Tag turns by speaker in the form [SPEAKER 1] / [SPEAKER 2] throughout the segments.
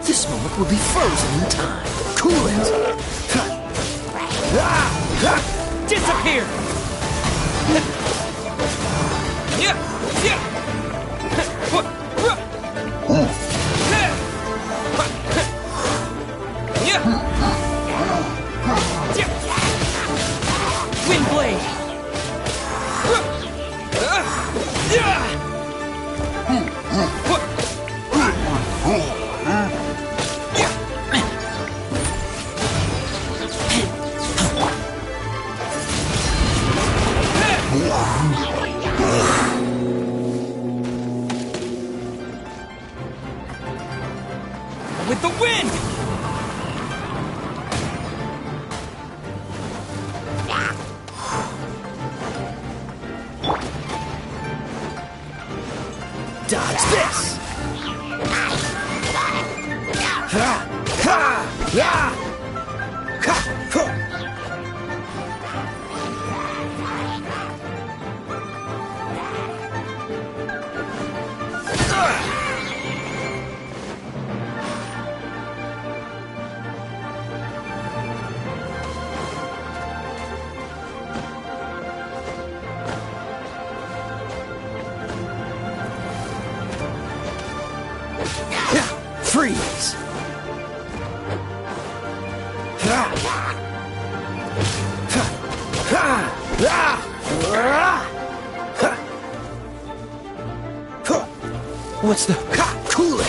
[SPEAKER 1] This moment will be frozen in time. Cool it!
[SPEAKER 2] Disappear! Windblade! With the wind!
[SPEAKER 1] Dodge this! Freeze! What's the... Cool it!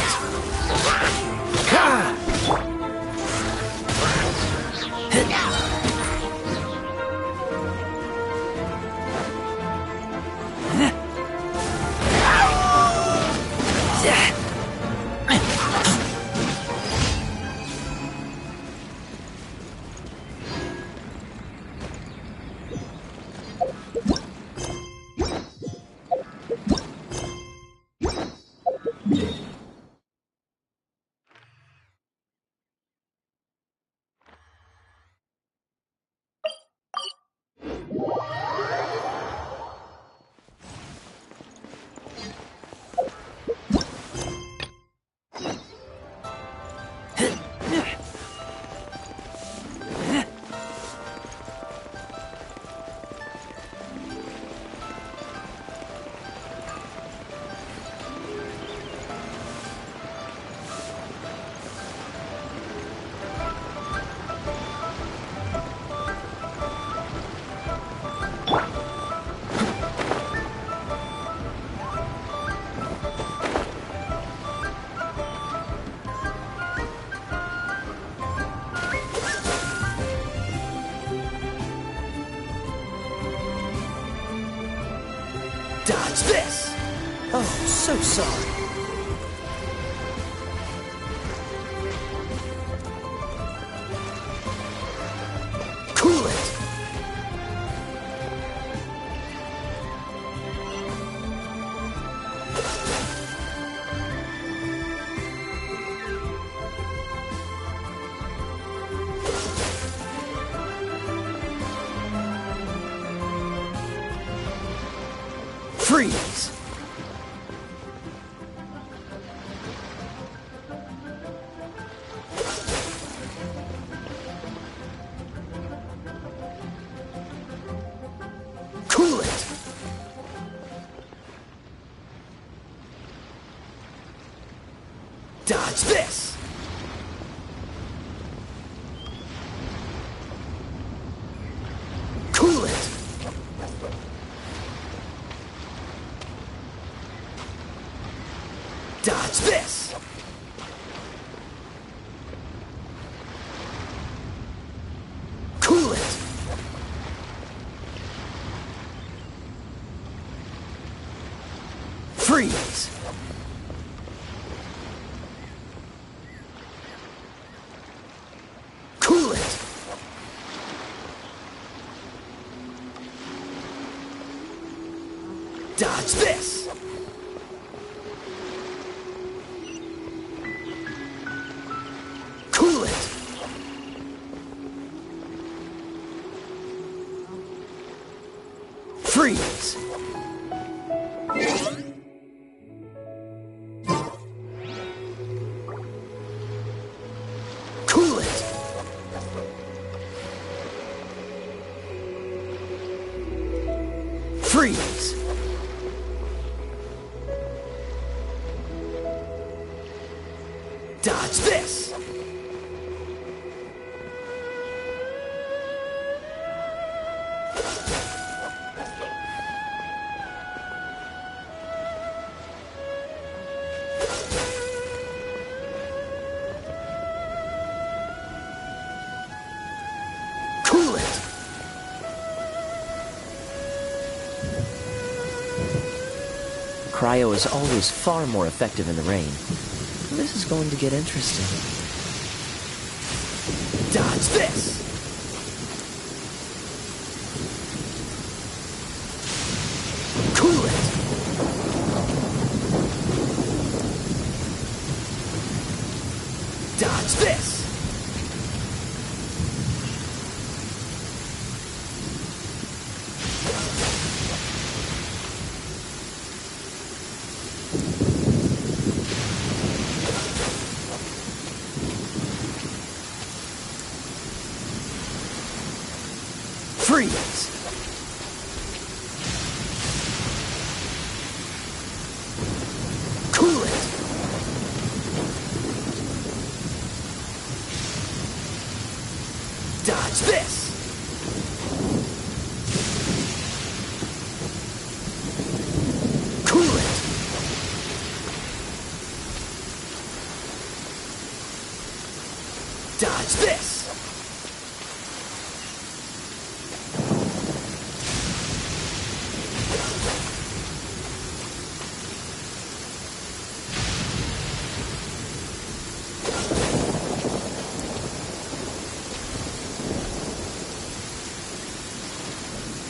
[SPEAKER 1] Dodge this! Oh, so sorry. Cool it! Freeze! Cool it! Dodge this! Cool it! Dodge this! Cool it! Freeze! Cool it! Dodge this! Cool it! Freeze! Cool it! Freeze! Dodge this! Cool it!
[SPEAKER 3] Cryo is always far more effective in the rain. This is going to get interesting.
[SPEAKER 1] Dodge this! Cool it! Dodge this! Freeze! Cool it! Dodge this! Cool it! Dodge this!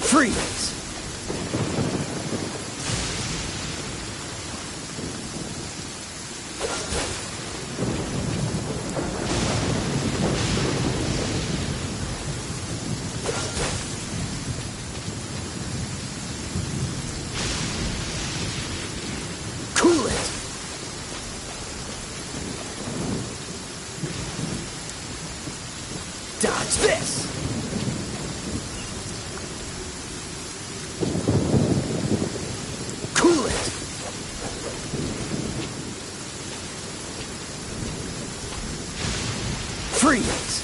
[SPEAKER 1] Freeze! Cool it! Dodge this! Cool it! Freeze!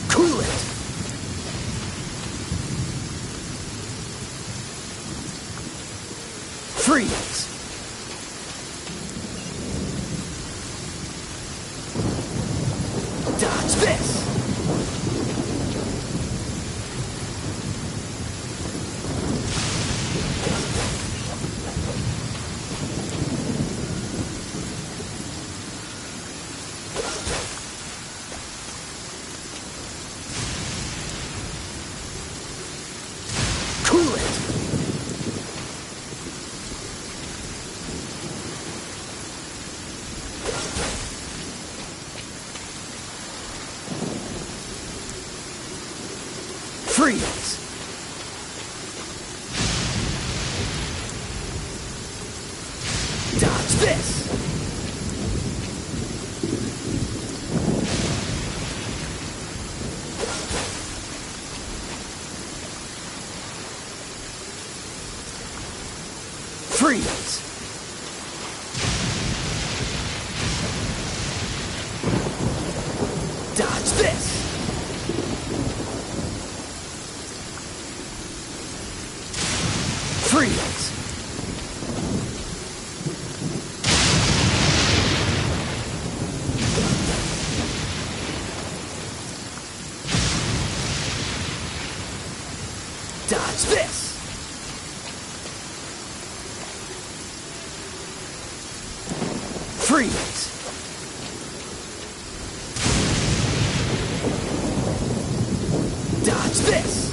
[SPEAKER 1] Cool it! Freeze! Dodge this! this! Freeze! Dodge this! Freeze! Dodge this! Freeze! Dodge this!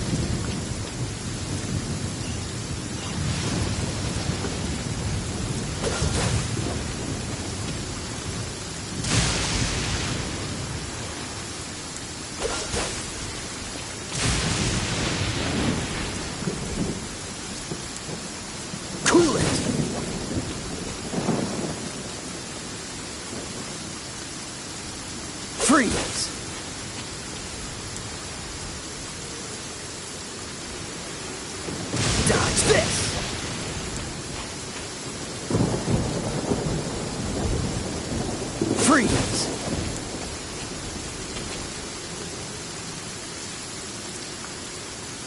[SPEAKER 1] Cool it! Freeze! Dodge this! Freeze!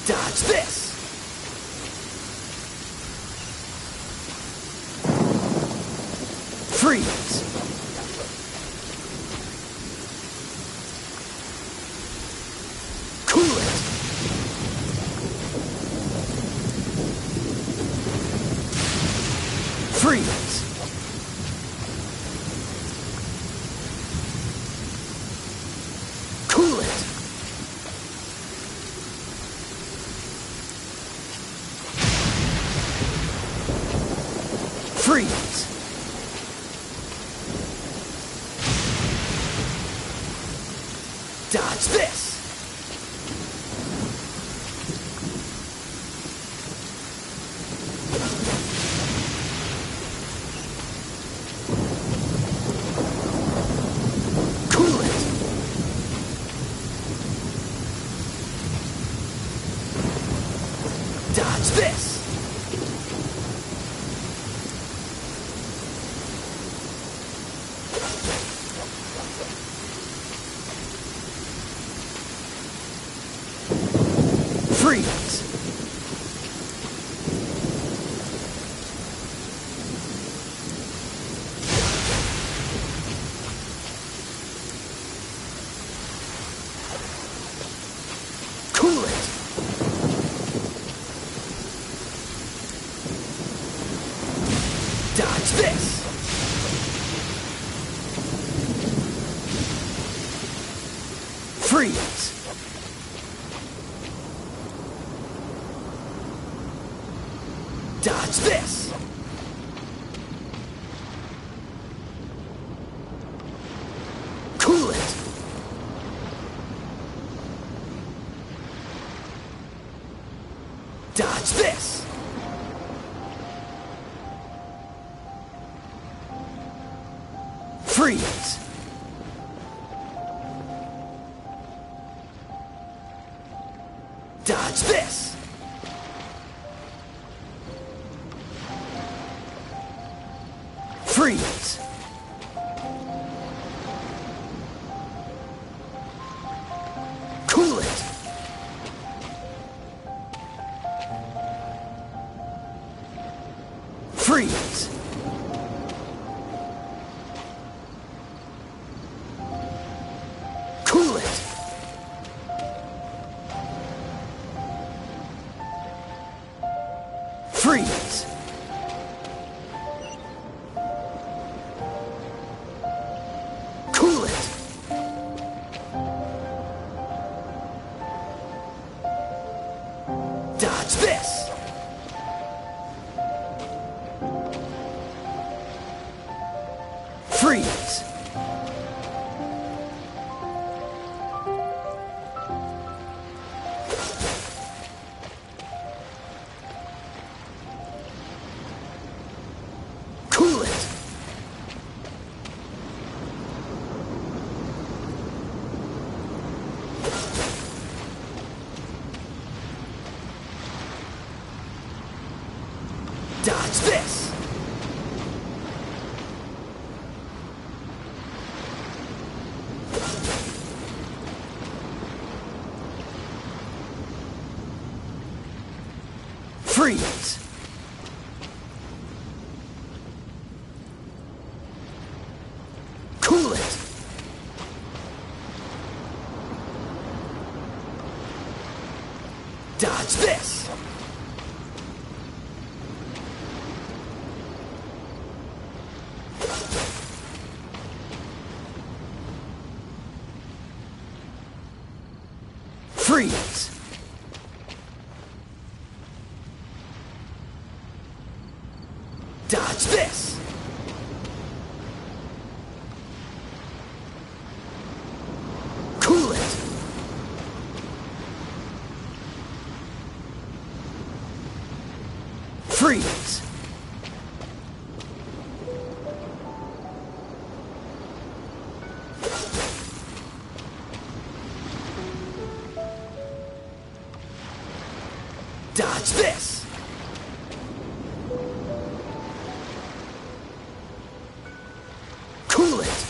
[SPEAKER 1] Dodge this! Freeze! Cool it! Freeze! Cool it! Freeze! Dodge this! Cool it! Dodge this! Freeze! Cool it! Dodge this! Freeze! Dodge this! Cool it! Dodge this! Freeze! Dodge this! Freeze! Cool it! Freeze! Cool it! Freeze! Cool it! Dodge this! Freeze! Cool it! Dodge this! Freeze! Cool it! Dodge this! Freeze! Dodge this! Cool it! Freeze! Dodge this! Cool it!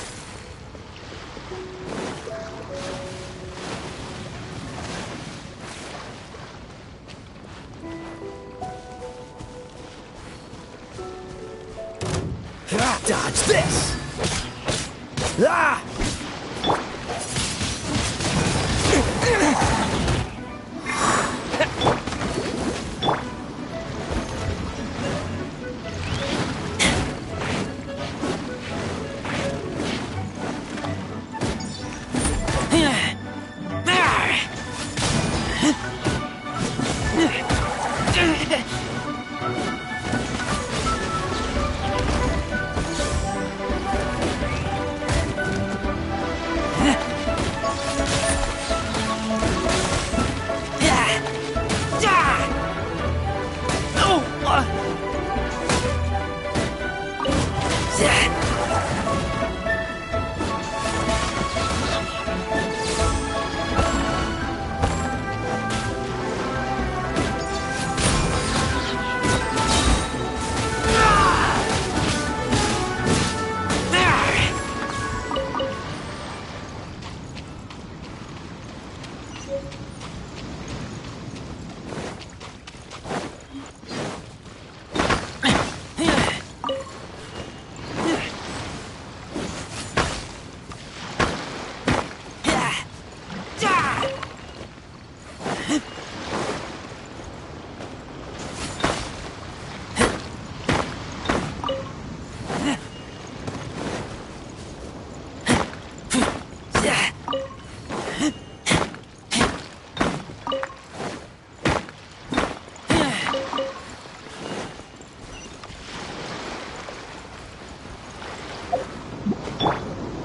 [SPEAKER 1] Dodge this! Ah!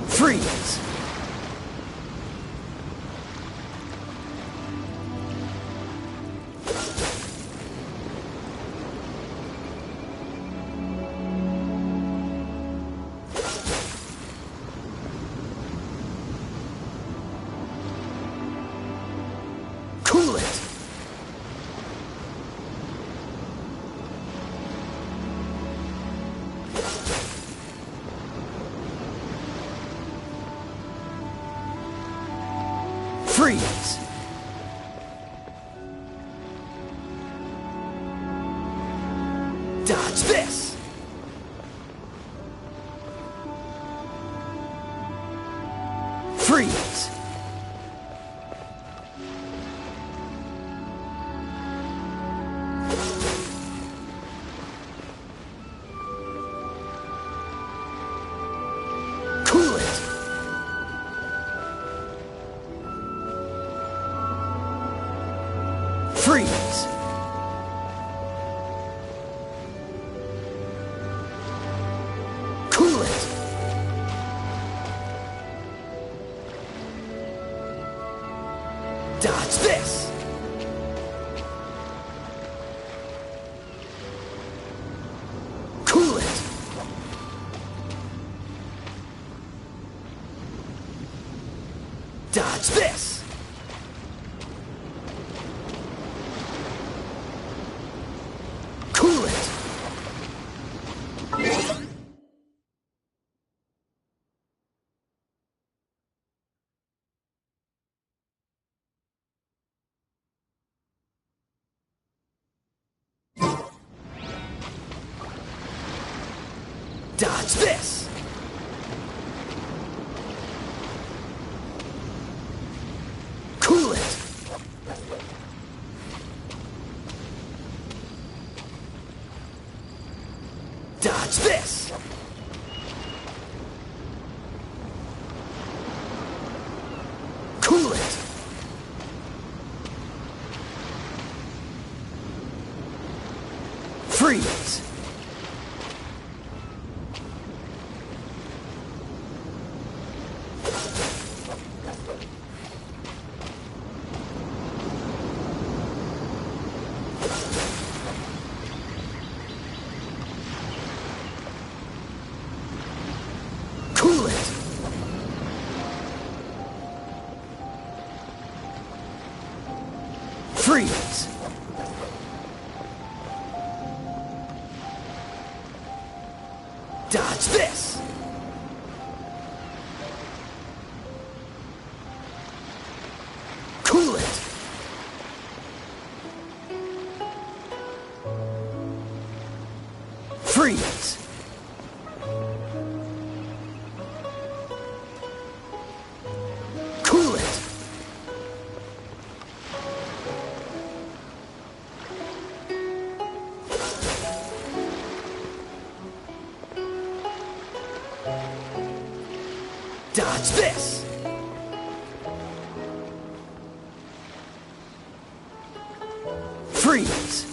[SPEAKER 1] Freeze! Cool it! Freeze! Dodge this! Freeze! Cool it! Freeze! Cool it! Dodge this! Cool it! Dodge this! Dodge this! Cool it! Dodge this! Cool it! Freeze! Cool it! Freeze! Dodge this! Cool it! Freeze! Cool it! Dodge this! Freeze!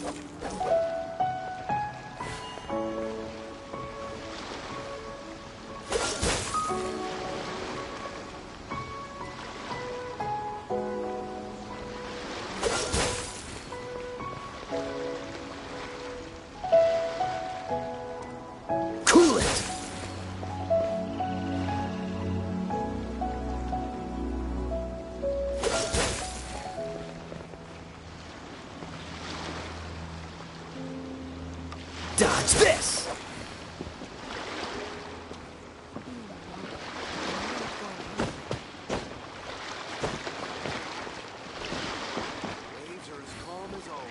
[SPEAKER 1] Cool it! Dodge this!
[SPEAKER 4] Waves are as calm as always.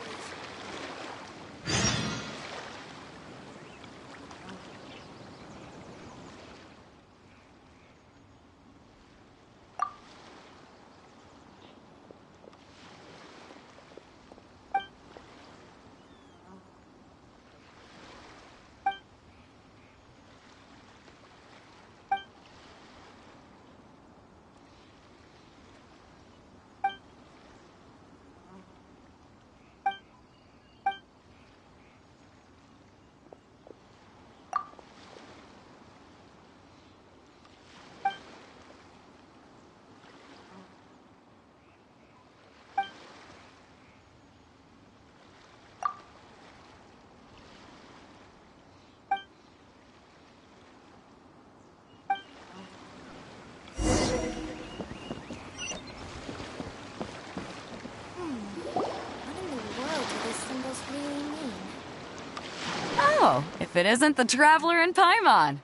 [SPEAKER 5] Oh, if it isn't the Traveler and Paimon.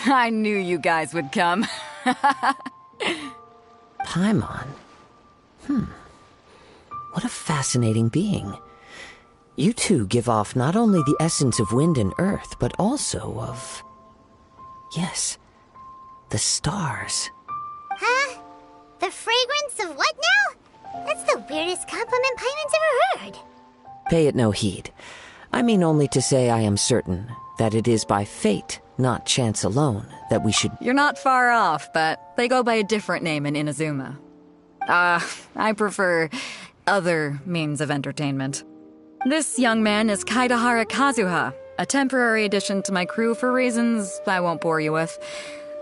[SPEAKER 5] I knew you guys would come.
[SPEAKER 3] Paimon? What a fascinating being. You two give off not only the essence of wind and earth, but also of... yes, the stars.
[SPEAKER 6] Huh? The fragrance of what now? That's the weirdest compliment Paimon's ever heard.
[SPEAKER 3] Pay it no heed. I mean only to say I am certain that it is by fate, not chance alone, that we should...
[SPEAKER 5] You're not far off, but they go by a different name in Inazuma. I prefer other means of entertainment. This young man is Kaidahara Kazuha, a temporary addition to my crew for reasons I won't bore you with.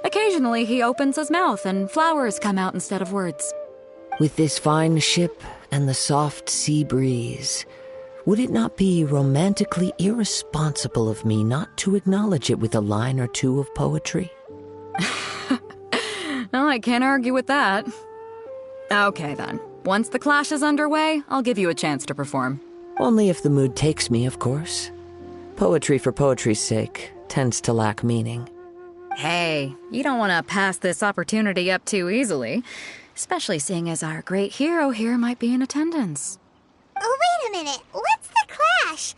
[SPEAKER 5] Occasionally he opens his mouth and flowers come out instead of words.
[SPEAKER 3] With this fine ship and the soft sea breeze, would it not be romantically irresponsible of me not to acknowledge it with a line or two of poetry?
[SPEAKER 5] Well, I can't argue with that. Okay then. Once the clash is underway, I'll give you a chance to perform.
[SPEAKER 3] Only if the mood takes me, of course. Poetry for poetry's sake tends to lack meaning.
[SPEAKER 5] Hey, you don't want to pass this opportunity up too easily, especially seeing as our great hero here might be in attendance.
[SPEAKER 6] Oh, wait a minute. What's the clash?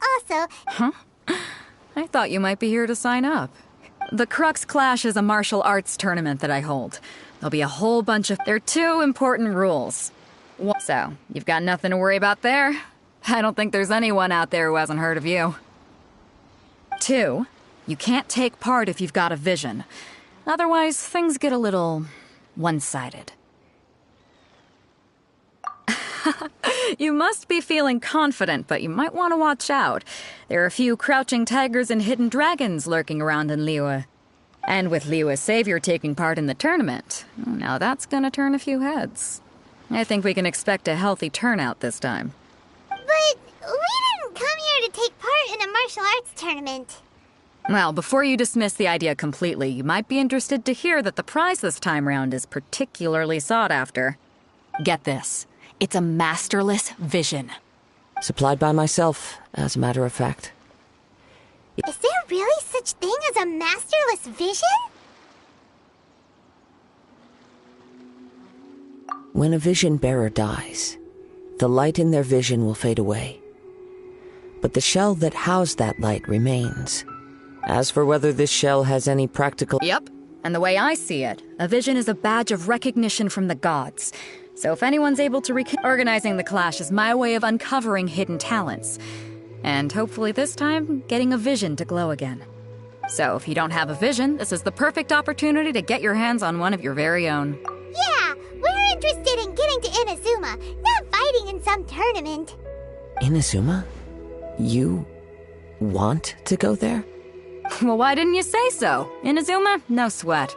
[SPEAKER 6] Also...
[SPEAKER 5] Huh? I thought you might be here to sign up. The Crux Clash is a martial arts tournament that I hold. There'll be a whole bunch of... There are 2 important rules. So, you've got nothing to worry about there. I don't think there's anyone out there who hasn't heard of you. 2, you can't take part if you've got a vision. Otherwise, things get a little one-sided. You must be feeling confident, but you might want to watch out. There are a few crouching tigers and hidden dragons lurking around in Liyue. And with Liyue's savior taking part in the tournament, now that's gonna turn a few heads. I think we can expect a healthy turnout this time.
[SPEAKER 6] But we didn't come here to take part in a martial arts tournament.
[SPEAKER 5] Well, before you dismiss the idea completely, you might be interested to hear that the prize this time round is particularly sought after. Get this. It's a masterless vision.
[SPEAKER 3] Supplied by myself, as a matter of fact.
[SPEAKER 6] Is there really such thing as a masterless vision?
[SPEAKER 3] When a vision bearer dies, the light in their vision will fade away. But the shell that housed that light remains. As for whether this shell has any practical...
[SPEAKER 5] Yep. And the way I see it, a vision is a badge of recognition from the gods. So if anyone's able to organizing the clash is my way of uncovering hidden talents. And hopefully this time, getting a vision to glow again. So if you don't have a vision, this is the perfect opportunity to get your hands on one of your very own.
[SPEAKER 6] Yeah, we're interested in getting to Inazuma, not fighting in some tournament.
[SPEAKER 3] Inazuma? You want to go there?
[SPEAKER 5] Well, why didn't you say so? Inazuma? No sweat.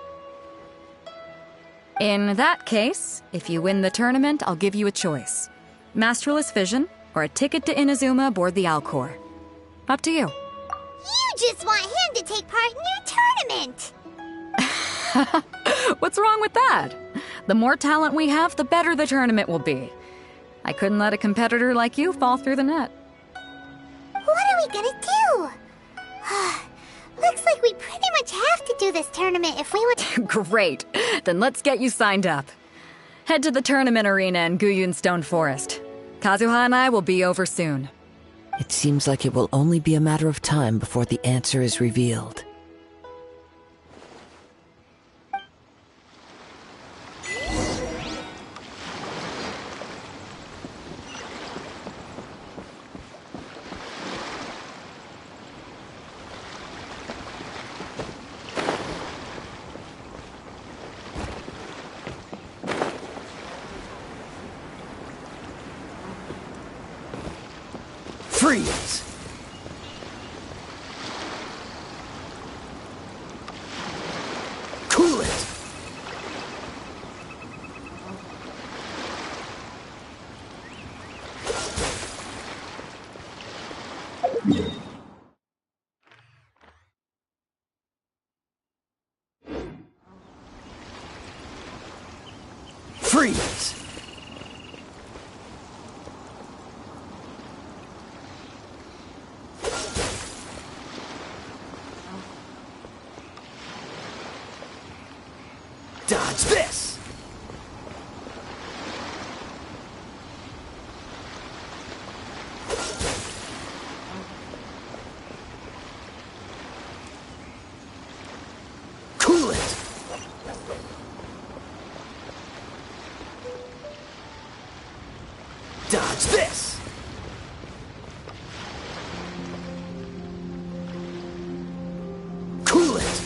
[SPEAKER 5] In that case, if you win the tournament, I'll give you a choice. Masterless Vision, or a ticket to Inazuma aboard the Alcor. Up to you.
[SPEAKER 6] You just want him to take part in your tournament!
[SPEAKER 5] What's wrong with that? The more talent we have, the better the tournament will be. I couldn't let a competitor like you fall through the net.
[SPEAKER 6] What are we gonna do? Looks like we pretty much have to do this tournament if we would...
[SPEAKER 5] Great. Then let's get you signed up. Head to the tournament arena in Guyun Stone Forest. Kazuha and I will be over soon.
[SPEAKER 3] It seems like it will only be a matter of time before the answer is revealed.
[SPEAKER 1] Freeze! Cool it! Freeze! Dodge this! Cool it! Dodge this! Cool it!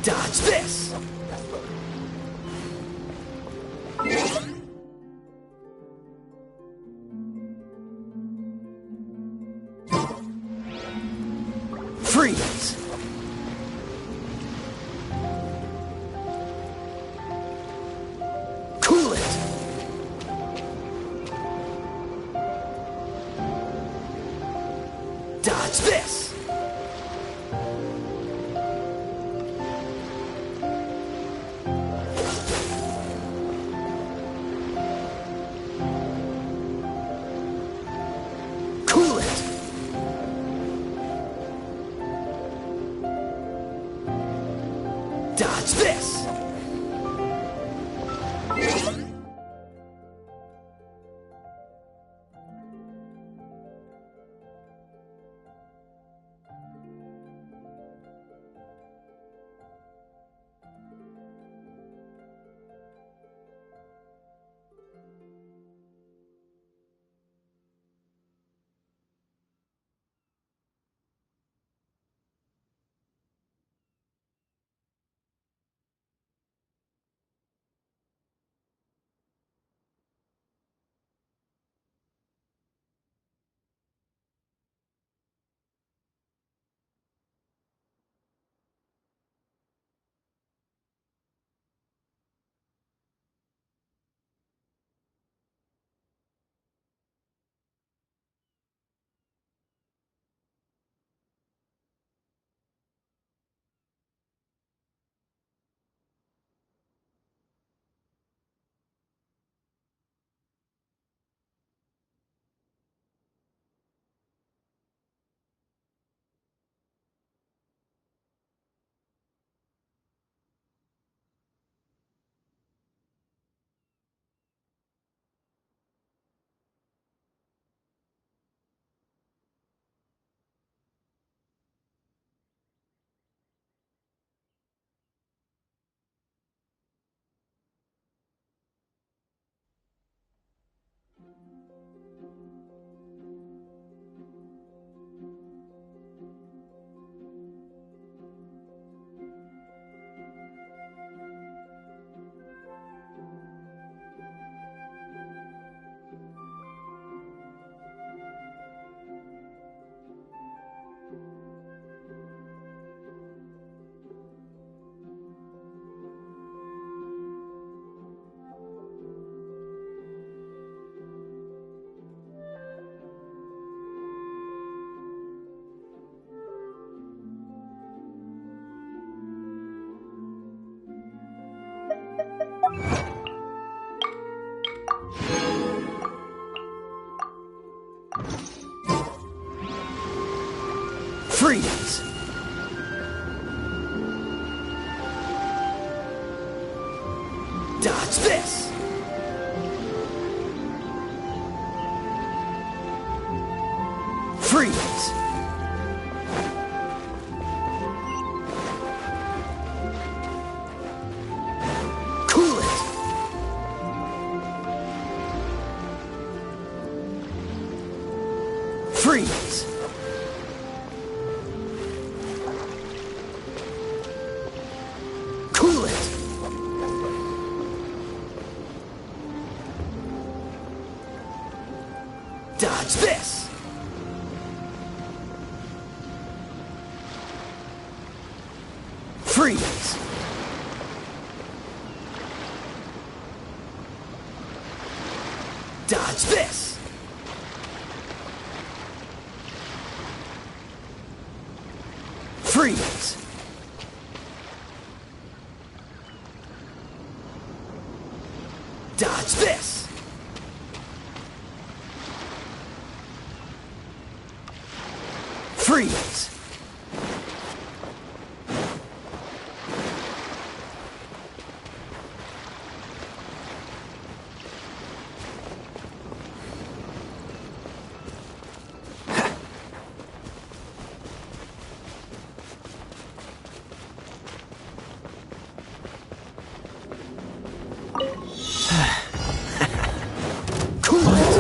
[SPEAKER 1] Dodge this! Freeze! Cool it! Dodge this! Cool it! Freeze! Dodge this! Freeze! Cool it! Freeze! Cool it! Dodge this! Freeze! Dodge this! Freeze! Dodge this! Freeze! Cool it!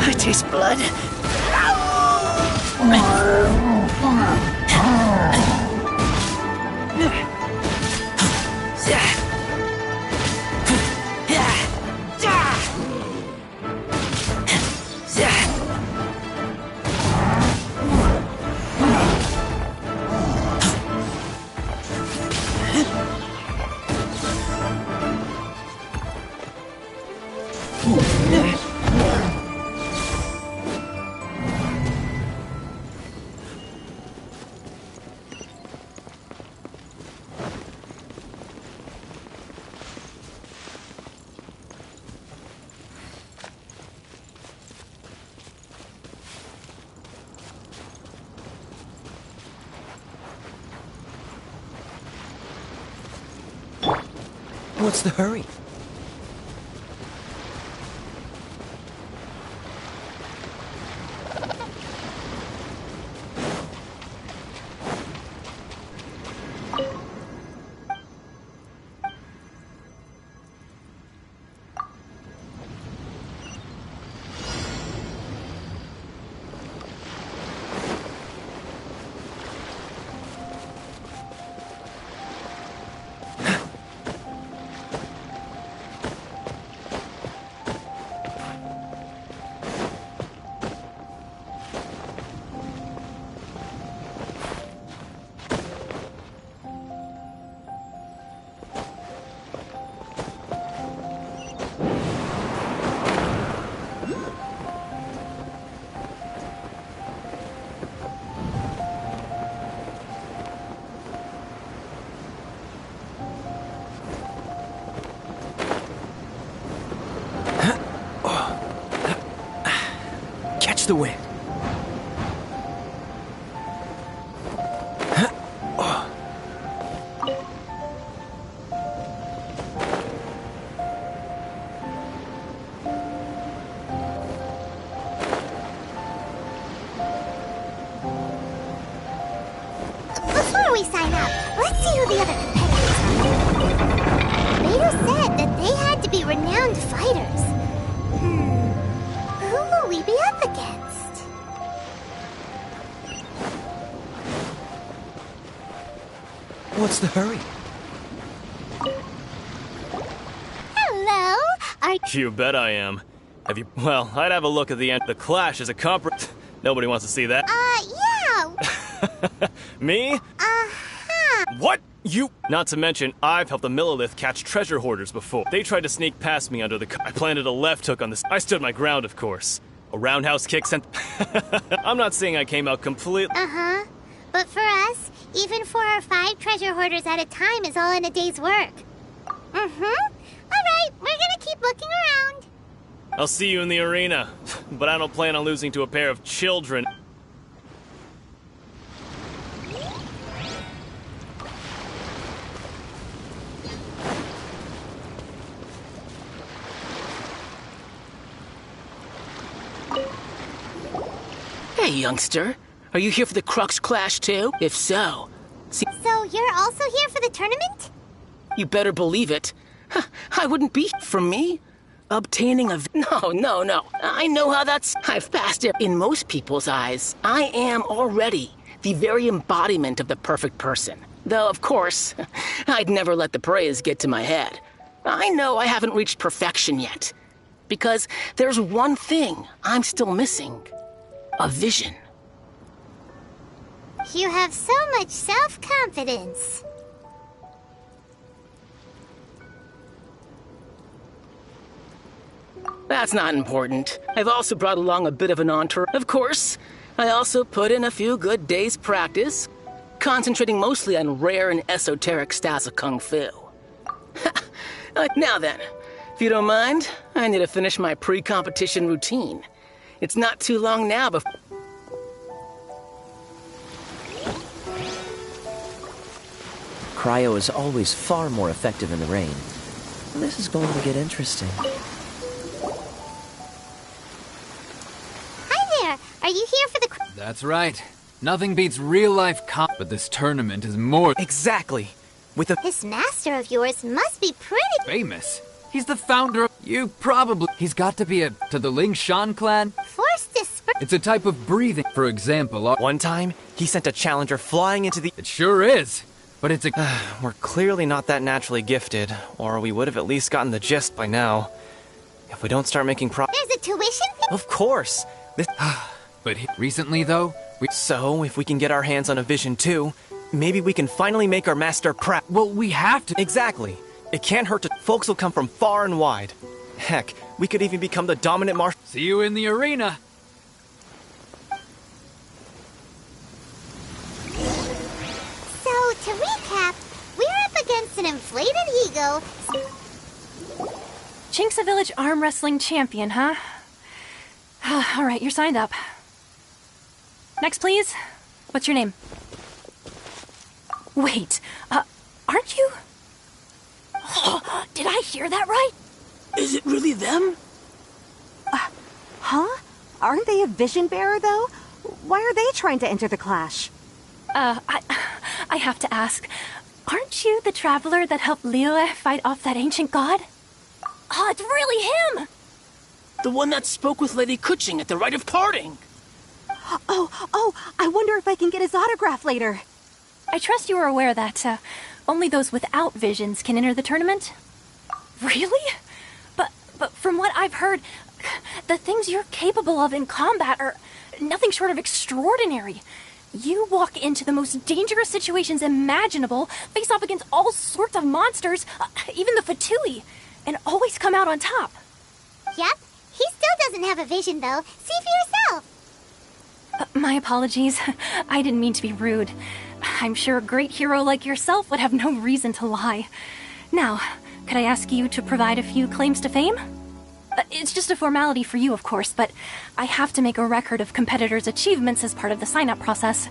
[SPEAKER 1] I taste blood. What's the hurry? Catch the wind.
[SPEAKER 6] Before we sign up, let's see who the other competitors are. Vader said that they had to be renowned fighters. Who will we be up against?
[SPEAKER 1] What's the hurry?
[SPEAKER 6] Hello? Are
[SPEAKER 2] You bet I am. Have you? Well, I'd have a look at the end. The Clash is a Nobody wants to see that.
[SPEAKER 6] yeah.
[SPEAKER 2] Me? What? You? Not to mention, I've helped the Millilith catch treasure hoarders before. They tried to sneak past me under the I planted a left hook on this. I stood my ground, of course. A roundhouse kick sent. I'm not saying I came out completely.
[SPEAKER 6] But for us, even 4 or 5 treasure hoarders at a time is all in a day's work. Alright, we're gonna keep looking around.
[SPEAKER 2] I'll see you in the arena, but I don't plan on losing to a pair of children.
[SPEAKER 4] Hey, youngster. Are you here for the Crux Clash too? If so, see,
[SPEAKER 6] So you're also here for the tournament?
[SPEAKER 4] you better believe it. I wouldn't be for me. Obtaining a no. I know how that's. I've passed it. In most people's eyes, I am already the very embodiment of the perfect person. Though, of course, I'd never let the praise get to my head. I know I haven't reached perfection yet. Because there's one thing I'm still missing. A vision.
[SPEAKER 6] You have so much self-confidence.
[SPEAKER 4] That's not important. I've also brought along a bit of an entourage. Of course, I also put in a few good days' practice, concentrating mostly on rare and esoteric styles of Kung Fu. Now then, if you don't mind, I need to finish my pre-competition routine. It's not too long now before...
[SPEAKER 1] Cryo is always far more effective in the rain. This is going to get interesting.
[SPEAKER 6] Hi there. Are you here for the...
[SPEAKER 7] That's right. Nothing beats real-life but this tournament is more
[SPEAKER 1] Exactly. With a...
[SPEAKER 6] This master of yours must be pretty...
[SPEAKER 7] famous. He's the founder of... You probably... He's got to be to the Ling Shan clan.
[SPEAKER 6] Forced to spur...
[SPEAKER 7] It's a type of breathing. For example,
[SPEAKER 8] One time, he sent a challenger flying into the...
[SPEAKER 7] it sure is. But it's a...
[SPEAKER 8] We're clearly not that naturally gifted, or we would have at least gotten the gist by now. If we don't start making
[SPEAKER 6] There's a tuition fee?
[SPEAKER 8] Of course! This...
[SPEAKER 7] But recently, though,
[SPEAKER 8] So, if we can get our hands on a vision too, maybe we can finally make our master proud.
[SPEAKER 7] well, we have to...
[SPEAKER 8] Exactly. It can't hurt to... Folks will come from far and wide. Heck, we could even become the dominant martial...
[SPEAKER 7] See you in the arena.
[SPEAKER 6] So, to recap, we're up against an inflated ego...
[SPEAKER 9] Chinksa Village arm wrestling champion, huh? All right, you're signed up. Next, please. What's your name? Wait, aren't you? Did I hear that right?
[SPEAKER 4] Is it really them?
[SPEAKER 10] Huh? Aren't they a vision bearer, though? Why are they trying to enter the clash?
[SPEAKER 9] I have to ask, aren't you the traveler that helped Liyue fight off that ancient god? Oh, it's really him!
[SPEAKER 4] The one that spoke with Lady Kuching at the rite of parting.
[SPEAKER 10] Oh, I wonder if I can get his autograph later.
[SPEAKER 9] I trust you are aware that, only those without visions can enter the tournament? Really? But from what I've heard, the things you're capable of in combat are nothing short of extraordinary. You walk into the most dangerous situations imaginable, face off against all sorts of monsters, even the Fatui, and always come out on top.
[SPEAKER 6] Yep, he still doesn't have a vision, though. See for yourself.
[SPEAKER 9] My apologies. I didn't mean to be rude. I'm sure a great hero like yourself would have no reason to lie. Now, could I ask you to provide a few claims to fame? It's just a formality for you, of course, but I have to make a record of competitors' achievements as part of the sign-up process.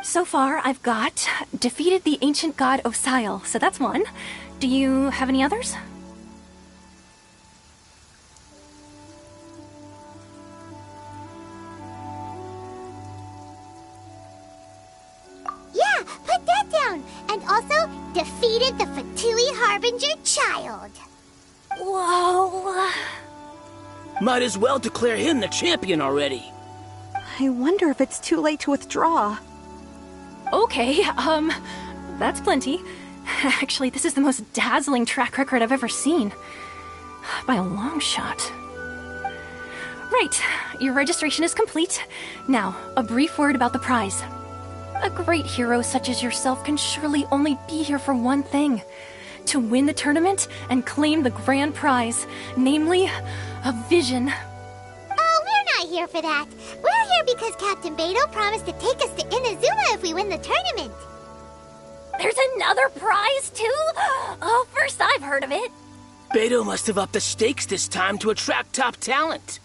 [SPEAKER 9] So far, I've got defeated the ancient god Osile, so that's one. Do you have any others?
[SPEAKER 6] Yeah, put that down. And also, defeated the Fatui Harbinger child.
[SPEAKER 9] Whoa.
[SPEAKER 4] Might as well declare him the champion already.
[SPEAKER 10] I wonder if it's too late to withdraw.
[SPEAKER 9] Okay, that's plenty. Actually, this is the most dazzling track record I've ever seen. By a long shot. Right, your registration is complete. Now, a brief word about the prize. A great hero such as yourself can surely only be here for one thing. To win the tournament and claim the grand prize, namely, a vision.
[SPEAKER 6] Oh, we're not here for that. We're here because Captain Beto promised to take us to Inazuma if we win the tournament.
[SPEAKER 9] There's another prize, too? Oh, first I've heard of it.
[SPEAKER 4] Beto must have upped the stakes this time to attract top talent.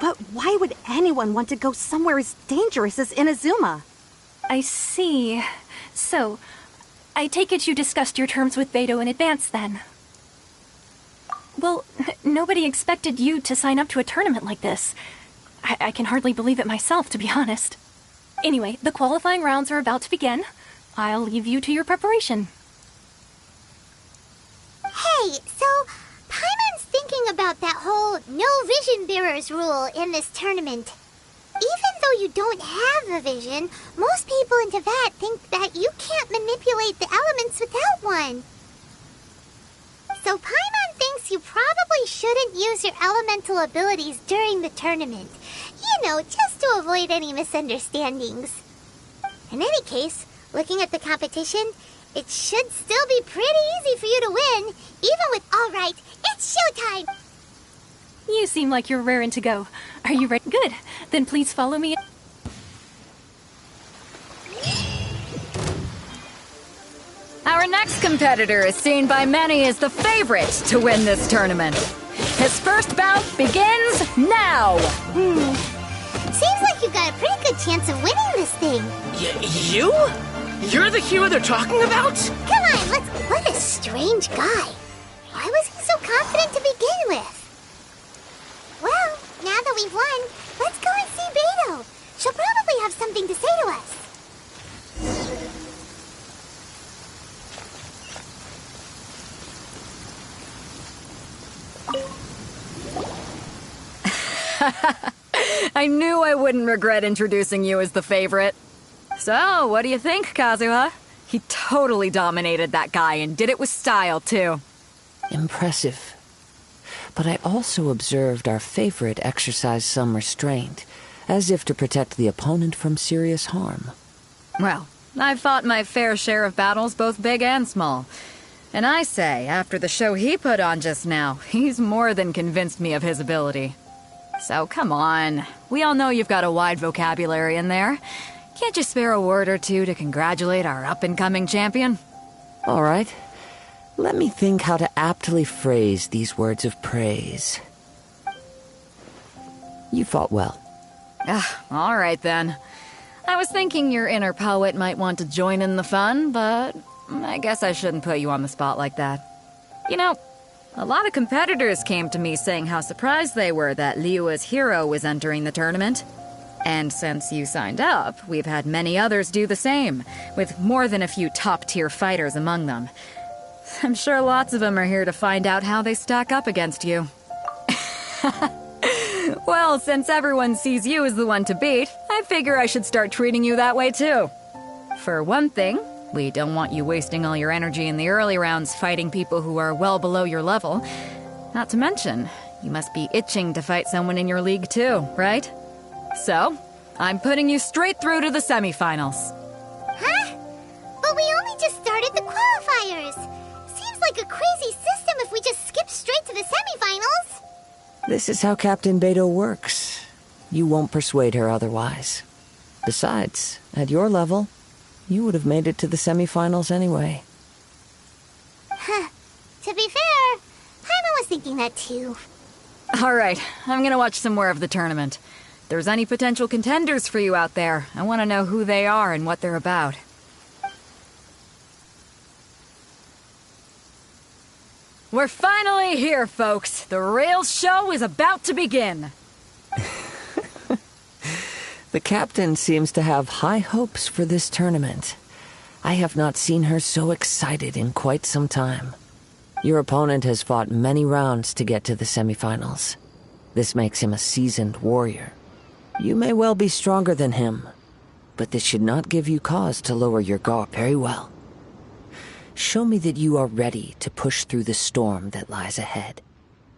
[SPEAKER 10] But why would anyone want to go somewhere as dangerous as Inazuma?
[SPEAKER 9] I see. So, I take it you discussed your terms with Beto in advance, then? Well, nobody expected you to sign up to a tournament like this. I can hardly believe it myself, to be honest. Anyway, the qualifying rounds are about to begin. I'll leave you to your preparation.
[SPEAKER 6] Hey, so Paimon's thinking about that whole no vision bearers rule in this tournament. Even though you don't have a vision, most people in Teyvat think that you can't manipulate the elements without one. So Paimon thinks you probably shouldn't use your elemental abilities during the tournament. You know, just to avoid any misunderstandings. In any case, looking at the competition, it should still be pretty easy for you to win, even with all right, it's showtime!
[SPEAKER 9] You seem like you're raring to go. Are you ready? Good. Then please follow me.
[SPEAKER 5] Our next competitor is seen by many as the favorite to win this tournament. His first bout begins now!
[SPEAKER 6] Seems like you've got a pretty good chance of winning this thing.
[SPEAKER 4] You? You're the hero they're talking about?
[SPEAKER 6] Come on, what a strange guy. Why was he so confident to begin with? Well, now that we've won, let's go and see Beto. She'll probably have something to say to us.
[SPEAKER 5] I knew I wouldn't regret introducing you as the favorite. So, what do you think, Kazuha? He totally dominated that guy and did it with style, too.
[SPEAKER 3] Impressive. But I also observed our favorite exercise some restraint, as if to protect the opponent from serious harm.
[SPEAKER 5] Well, I've fought my fair share of battles, both big and small. And I say, after the show he put on just now, he's more than convinced me of his ability. So come on, we all know you've got a wide vocabulary in there. Can't you spare a word or two to congratulate our up-and-coming champion?
[SPEAKER 3] All right. Let me think how to aptly phrase these words of praise. You fought well.
[SPEAKER 5] All right then. I was thinking your inner poet might want to join in the fun, but I guess I shouldn't put you on the spot like that. You know, a lot of competitors came to me saying how surprised they were that Liyue's hero was entering the tournament. And since you signed up, we've had many others do the same, with more than a few top-tier fighters among them. I'm sure lots of them are here to find out how they stack up against you. Well, since everyone sees you as the one to beat, I figure I should start treating you that way too. For one thing, we don't want you wasting all your energy in the early rounds fighting people who are well below your level. Not to mention, you must be itching to fight someone in your league too, right? So, I'm putting you straight through to the semifinals.
[SPEAKER 6] Huh? But we only just started the qualifiers. Seems like a crazy system if we just skip straight to the semifinals.
[SPEAKER 3] This is how Captain Beto works. You won't persuade her otherwise. Besides, at your level, you would have made it to the semifinals anyway.
[SPEAKER 6] Huh. To be fair, Paimon was thinking that too.
[SPEAKER 5] Alright, I'm gonna watch some more of the tournament. If there's any potential contenders for you out there, I want to know who they are and what they're about. We're finally here, folks. The real show is about to begin.
[SPEAKER 3] The captain seems to have high hopes for this tournament. I have not seen her so excited in quite some time. Your opponent has fought many rounds to get to the semifinals. This makes him a seasoned warrior. You may well be stronger than him, but this should not give you cause to lower your guard. Very well. Show me that you are ready to push through the storm that lies ahead.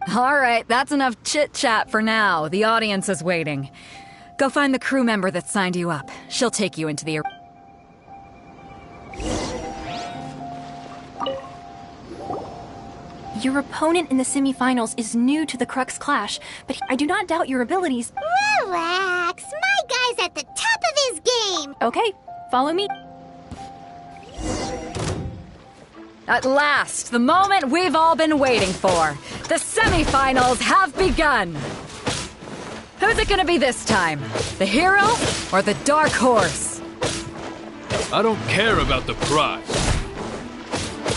[SPEAKER 5] Alright, that's enough chit-chat for now. The audience is waiting. Go find the crew member that signed you up. She'll take you into the...
[SPEAKER 9] Your opponent in the semifinals is new to the Crux Clash, but I do not doubt your abilities.
[SPEAKER 6] Relax. My guy's at the top of his game.
[SPEAKER 9] Okay, follow me.
[SPEAKER 5] At last, the moment we've all been waiting for. The semifinals have begun. Who's it gonna be this time? The hero or the dark horse?
[SPEAKER 11] I don't care about the prize.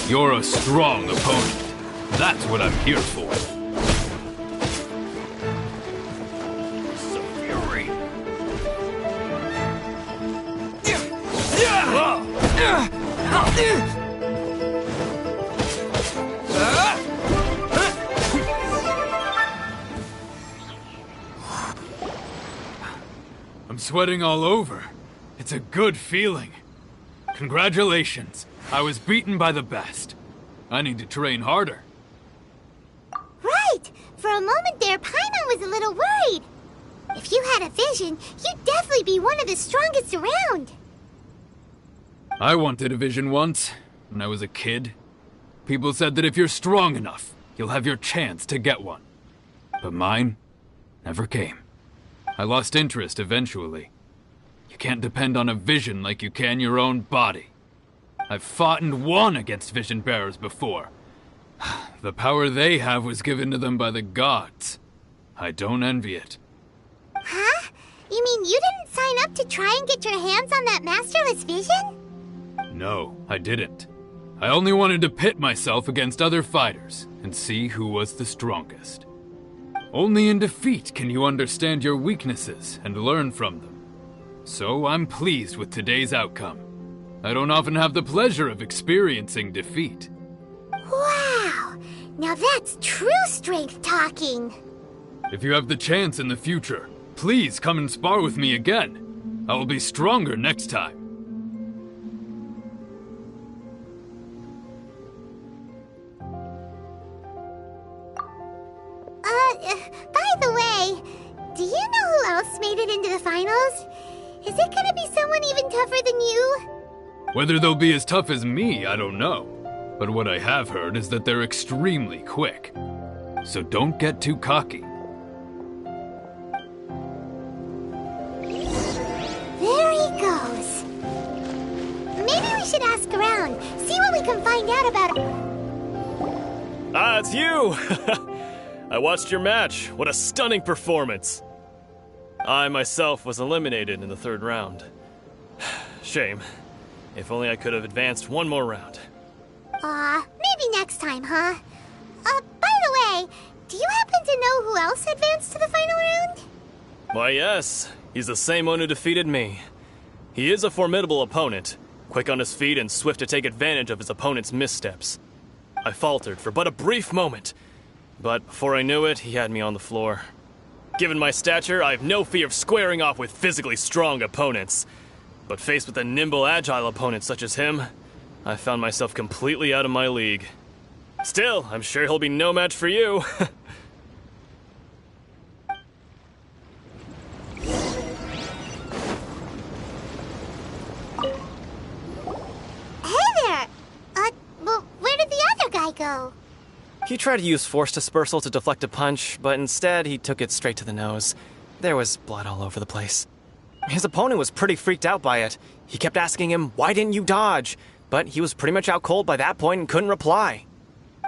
[SPEAKER 11] You're a strong opponent. That's what I'm here for. So fury. I'm sweating all over. It's a good feeling. Congratulations. I was beaten by the best. I need to train harder.
[SPEAKER 6] Right. For a moment there, Paimon was a little worried. If you had a vision, you'd definitely be one of the strongest around.
[SPEAKER 11] I wanted a vision once, when I was a kid. People said that if you're strong enough, you'll have your chance to get one. But mine never came. I lost interest eventually. You can't depend on a vision like you can your own body. I've fought and won against vision bearers before. The power they have was given to them by the gods. I don't envy it.
[SPEAKER 6] Huh? You mean you didn't sign up to try and get your hands on that masterless vision?
[SPEAKER 11] No, I didn't. I only wanted to pit myself against other fighters and see who was the strongest. Only in defeat can you understand your weaknesses and learn from them. So I'm pleased with today's outcome. I don't often have the pleasure of experiencing defeat.
[SPEAKER 6] Wow! Now that's true strength talking.
[SPEAKER 11] If you have the chance in the future, please come and spar with me again. I will be stronger next time.
[SPEAKER 6] By the way, do you know who else made it into the finals? Is it gonna be someone even tougher than you?
[SPEAKER 11] Whether they'll be as tough as me, I don't know. But what I have heard is that they're extremely quick. So don't get too cocky.
[SPEAKER 6] There he goes. Maybe we should ask around, see what we can find out about him.
[SPEAKER 2] Ah, it's you! I watched your match. What a stunning performance. I myself was eliminated in the third round. Shame. If only I could have advanced one more round.
[SPEAKER 6] Maybe next time, huh? By the way, do you happen to know who else advanced to the final round?
[SPEAKER 2] Why, yes. He's the same one who defeated me. He is a formidable opponent, quick on his feet and swift to take advantage of his opponent's missteps. I faltered for but a brief moment, but before I knew it, he had me on the floor. Given my stature, I have no fear of squaring off with physically strong opponents. But faced with a nimble, agile opponent such as him, I found myself completely out of my league. Still, I'm sure he'll be no match for you.
[SPEAKER 6] Hey there! Well, where did the other guy go?
[SPEAKER 8] He tried to use force dispersal to deflect a punch, but instead he took it straight to the nose. There was blood all over the place. His opponent was pretty freaked out by it. He kept asking him, "Why didn't you dodge?" But he was pretty much out cold by that point and couldn't reply.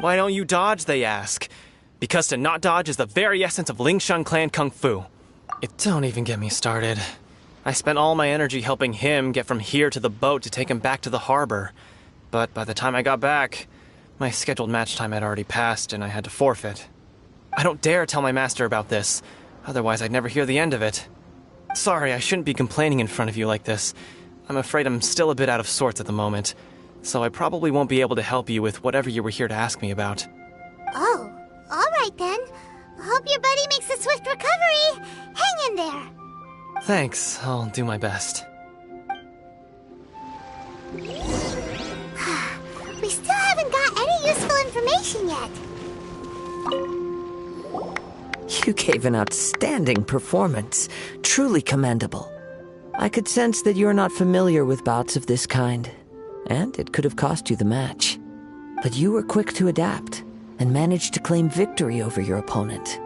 [SPEAKER 8] "Why don't you dodge?" they ask. Because to not dodge is the very essence of Lingshan clan kung fu. Don't even get me started. I spent all my energy helping him get from here to the boat to take him back to the harbor. But by the time I got back, my scheduled match time had already passed and I had to forfeit. I don't dare tell my master about this, otherwise I'd never hear the end of it. Sorry, I shouldn't be complaining in front of you like this. I'm afraid I'm still a bit out of sorts at the moment, so I probably won't be able to help you with whatever you were here to ask me about.
[SPEAKER 6] Oh, alright then. Hope your buddy makes a swift recovery. Hang in there.
[SPEAKER 8] Thanks, I'll do my best.
[SPEAKER 6] We still haven't got any useful information yet.
[SPEAKER 3] You gave an outstanding performance. Truly commendable. I could sense that you're not familiar with bouts of this kind, and it could have cost you the match. But you were quick to adapt, and managed to claim victory over your opponent.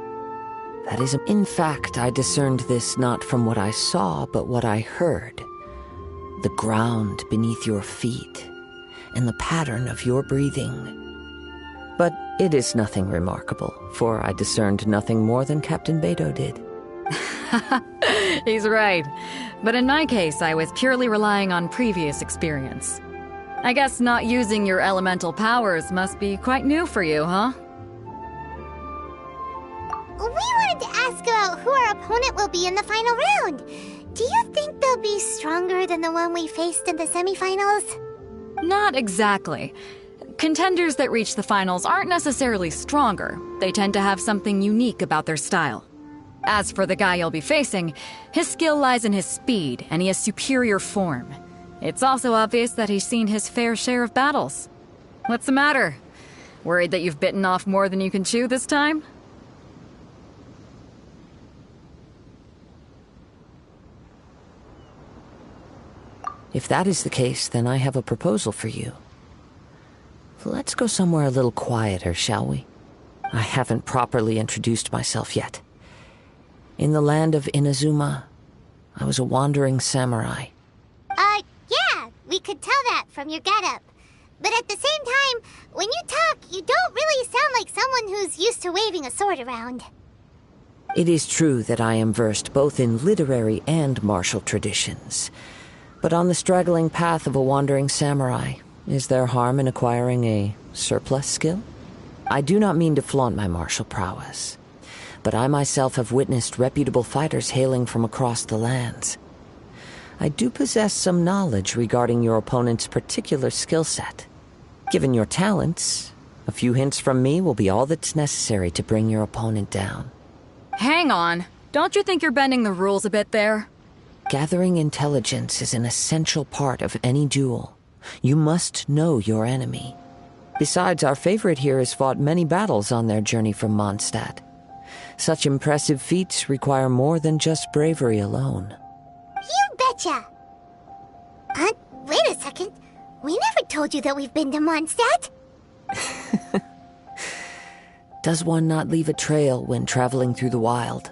[SPEAKER 3] That is, in fact, I discerned this not from what I saw, but what I heard. The ground beneath your feet, and the pattern of your breathing. But it is nothing remarkable, for I discerned nothing more than Captain Beto did.
[SPEAKER 5] He's right. But in my case, I was purely relying on previous experience. I guess not using your elemental powers must be quite new for you, huh?
[SPEAKER 6] We wanted to ask about who our opponent will be in the final round. Do you think they'll be stronger than the one we faced in the semifinals?
[SPEAKER 5] Not exactly. Contenders that reach the finals aren't necessarily stronger. They tend to have something unique about their style. As for the guy you'll be facing, his skill lies in his speed, and he has superior form. It's also obvious that he's seen his fair share of battles. What's the matter? Worried that you've bitten off more than you can chew this time?
[SPEAKER 3] If that is the case, then I have a proposal for you. Let's go somewhere a little quieter, shall we? I haven't properly introduced myself yet. In the land of Inazuma, I was a wandering samurai.
[SPEAKER 6] Yeah, we could tell that from your getup. But at the same time, when you talk, you don't really sound like someone who's used to waving a sword around.
[SPEAKER 3] It is true that I am versed both in literary and martial traditions. But on the straggling path of a wandering samurai, is there harm in acquiring a surplus skill? I do not mean to flaunt my martial prowess, but I myself have witnessed reputable fighters hailing from across the lands. I do possess some knowledge regarding your opponent's particular skill set. Given your talents, a few hints from me will be all that's necessary to bring your opponent down.
[SPEAKER 5] Hang on. Don't you think you're bending the rules a bit there?
[SPEAKER 3] Gathering intelligence is an essential part of any duel. You must know your enemy. Besides, our favorite here has fought many battles on their journey from Mondstadt. Such impressive feats require more than just bravery alone.
[SPEAKER 6] You betcha! Wait a second. We never told you that we've been to Mondstadt.
[SPEAKER 3] Does one not leave a trail when traveling through the wild?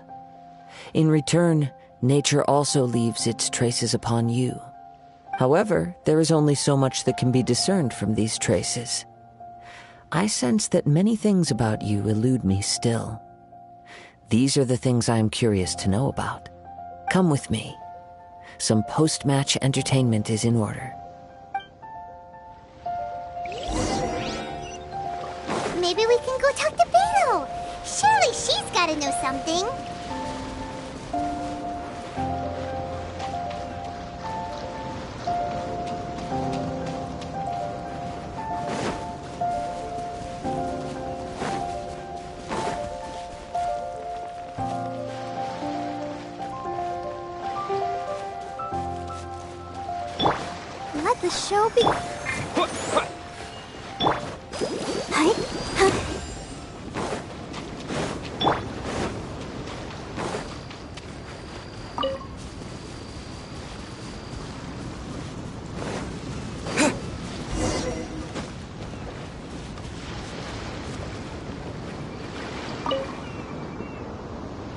[SPEAKER 3] In return, nature also leaves its traces upon you. However, there is only so much that can be discerned from these traces. I sense that many things about you elude me still. These are the things I am curious to know about. Come with me. Some post-match entertainment is in order.
[SPEAKER 6] Maybe we can go talk to Beto. Surely she's gotta know something. Let the show be...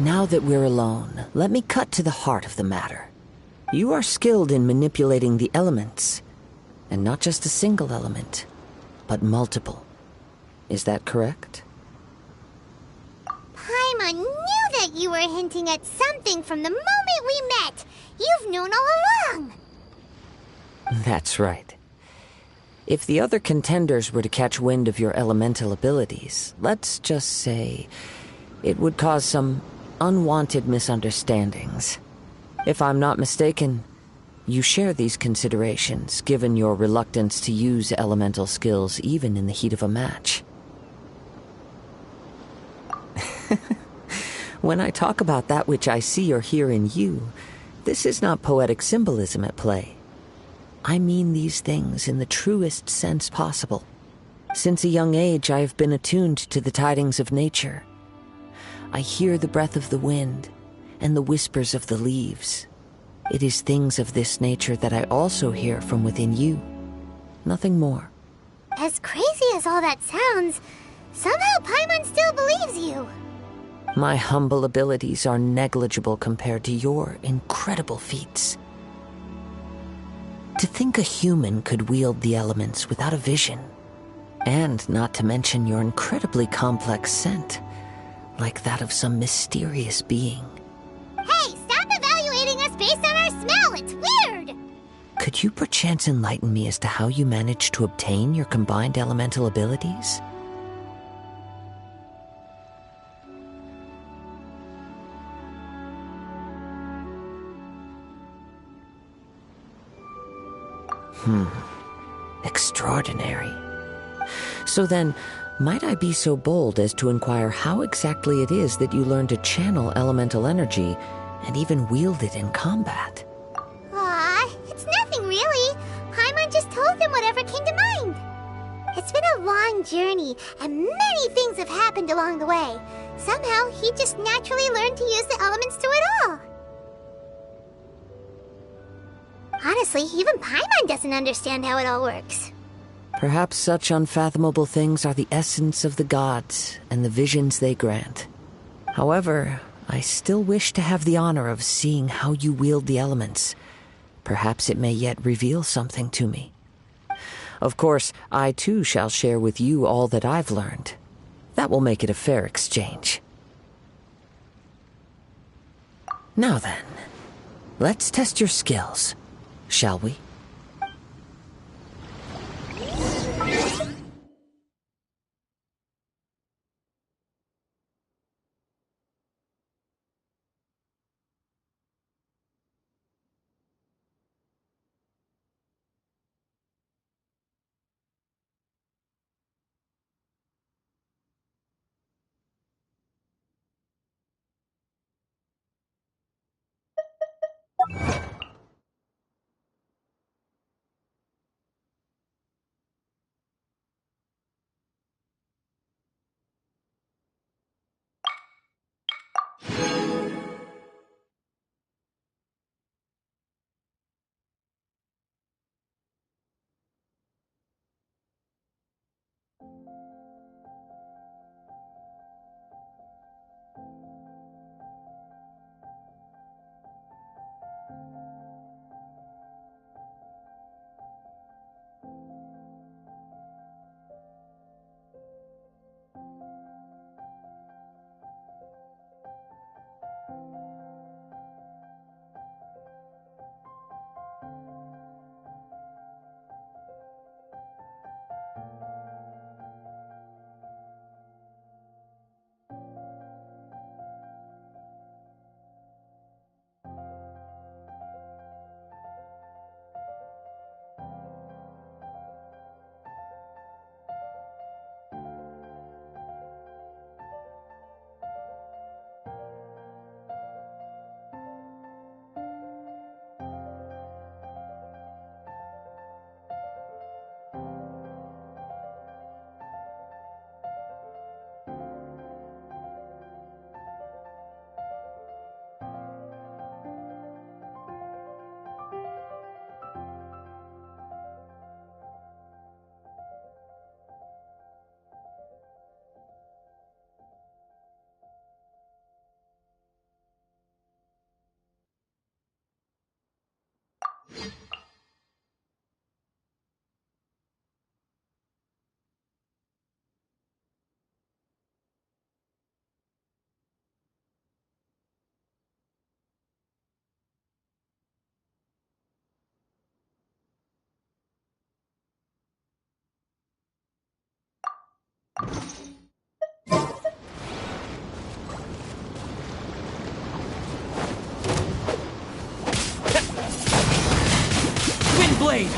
[SPEAKER 3] Now that we're alone, let me cut to the heart of the matter. You are skilled in manipulating the elements, and not just a single element, but multiple. Is that correct?
[SPEAKER 6] Paimon knew that you were hinting at something from the moment we met. You've known all along.
[SPEAKER 3] That's right. If the other contenders were to catch wind of your elemental abilities, let's just say it would cause some unwanted misunderstandings. If I'm not mistaken, you share these considerations, given your reluctance to use elemental skills even in the heat of a match. When I talk about that which I see or hear in you, this is not poetic symbolism at play. I mean these things in the truest sense possible. Since a young age, I have been attuned to the tidings of nature. I hear the breath of the wind and the whispers of the leaves. It is things of this nature that I also hear from within you. Nothing more.
[SPEAKER 6] As crazy as all that sounds, somehow Paimon still believes you.
[SPEAKER 3] My humble abilities are negligible compared to your incredible feats. To think a human could wield the elements without a vision, and not to mention your incredibly complex scent, like that of some mysterious being.
[SPEAKER 6] Hey, stop evaluating us based on our smell! It's weird!
[SPEAKER 3] Could you perchance enlighten me as to how you managed to obtain your combined elemental abilities? Extraordinary. So then, might I be so bold as to inquire how exactly it is that you learned to channel elemental energy and even wield it in combat?
[SPEAKER 6] Aw, it's nothing really. Paimon just told him whatever came to mind. It's been a long journey, and many things have happened along the way. Somehow, he just naturally learned to use the elements through it all. Honestly, even Paimon doesn't understand how it all works.
[SPEAKER 3] Perhaps such unfathomable things are the essence of the gods and the visions they grant. However, I still wish to have the honor of seeing how you wield the elements. Perhaps it may yet reveal something to me. Of course, I too shall share with you all that I've learned. That will make it a fair exchange. Now then, let's test your skills, shall we?
[SPEAKER 1] Windblade!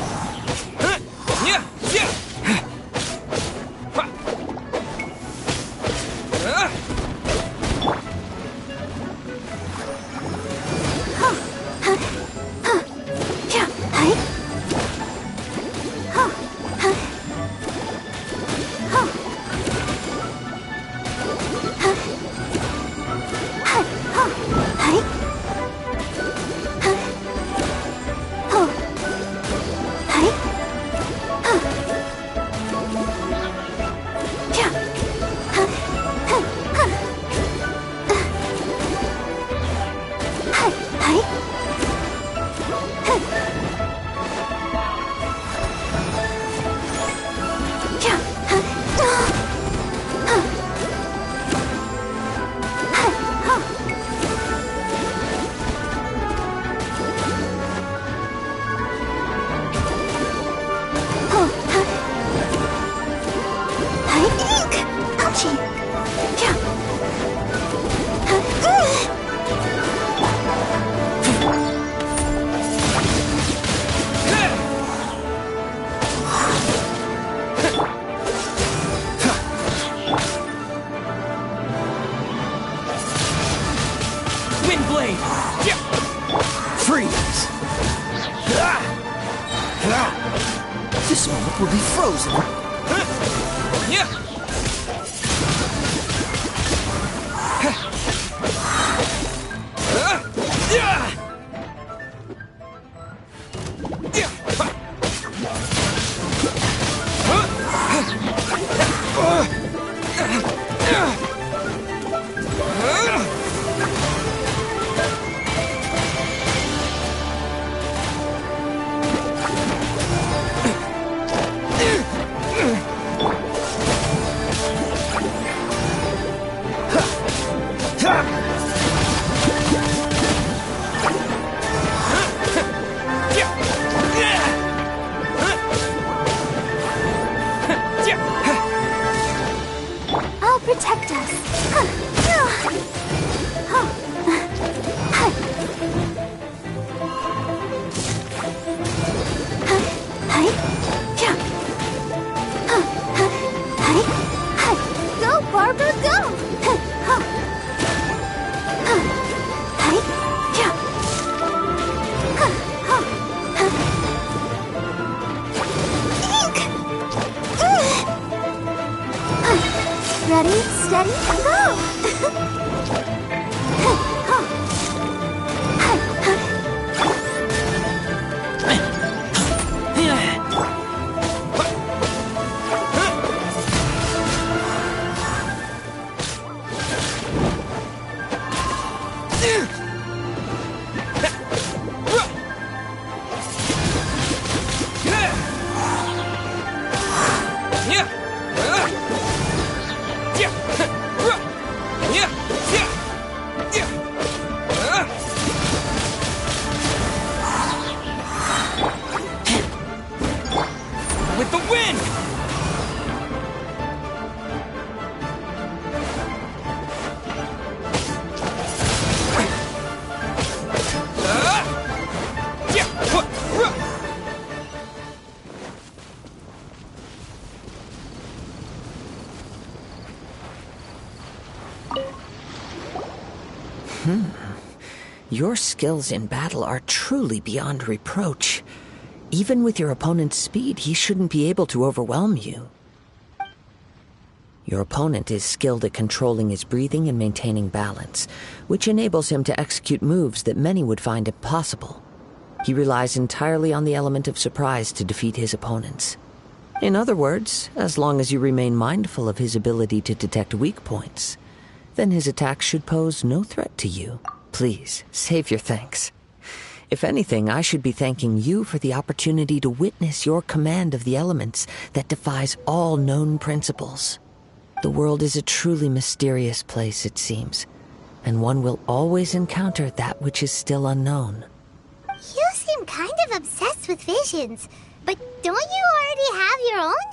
[SPEAKER 1] Yeah! Freeze! This moment will be frozen.
[SPEAKER 6] I'll protect us. Go, Barbara, go! Ready, steady, go!
[SPEAKER 1] With the wind!
[SPEAKER 3] Your skills in battle are truly beyond reproach. Even with your opponent's speed, he shouldn't be able to overwhelm you. Your opponent is skilled at controlling his breathing and maintaining balance, which enables him to execute moves that many would find impossible. He relies entirely on the element of surprise to defeat his opponents. In other words, as long as you remain mindful of his ability to detect weak points, then his attacks should pose no threat to you. Please, save your thanks. If anything, I should be thanking you for the opportunity to witness your command of the elements that defies all known principles. The world is a truly mysterious place, it seems, and one will always encounter that which is still unknown.
[SPEAKER 6] You seem kind of obsessed with visions, but don't you already have your own?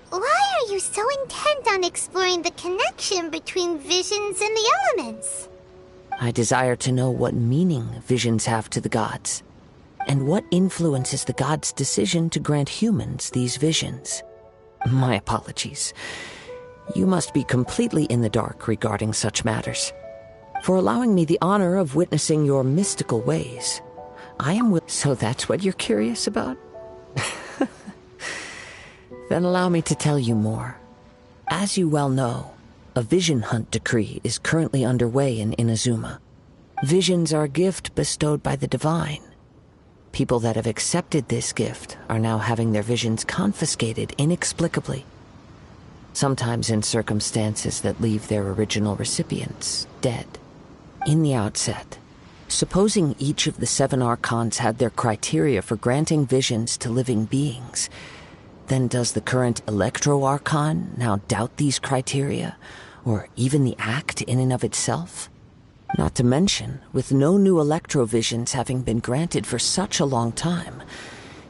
[SPEAKER 6] Why are you so intent on exploring the connection between visions and the elements?
[SPEAKER 3] I desire to know what meaning visions have to the gods, and what influences the gods' decision to grant humans these visions. My apologies. You must be completely in the dark regarding such matters. For allowing me the honor of witnessing your mystical ways, I am So that's what you're curious about? Then allow me to tell you more. As you well know, a vision hunt decree is currently underway in Inazuma. Visions are a gift bestowed by the divine. People that have accepted this gift are now having their visions confiscated inexplicably. Sometimes in circumstances that leave their original recipients dead. In the outset, supposing each of the 7 archons had their criteria for granting visions to living beings, then does the current Electro-Archon now doubt these criteria, or even the act in and of itself? Not to mention, with no new Electro-Visions having been granted for such a long time,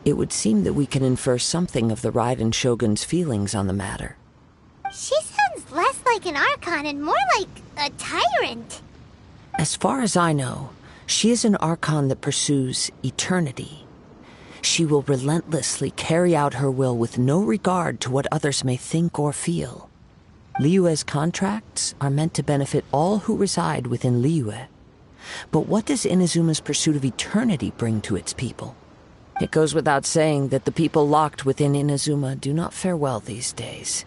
[SPEAKER 3] it would seem that we can infer something of the Raiden Shogun's feelings on the matter.
[SPEAKER 6] She sounds less like an Archon and more like a tyrant.
[SPEAKER 3] As far as I know, she is an Archon that pursues eternity. She will relentlessly carry out her will with no regard to what others may think or feel. Liyue's contracts are meant to benefit all who reside within Liyue. But what does Inazuma's pursuit of eternity bring to its people? It goes without saying that the people locked within Inazuma do not fare well these days.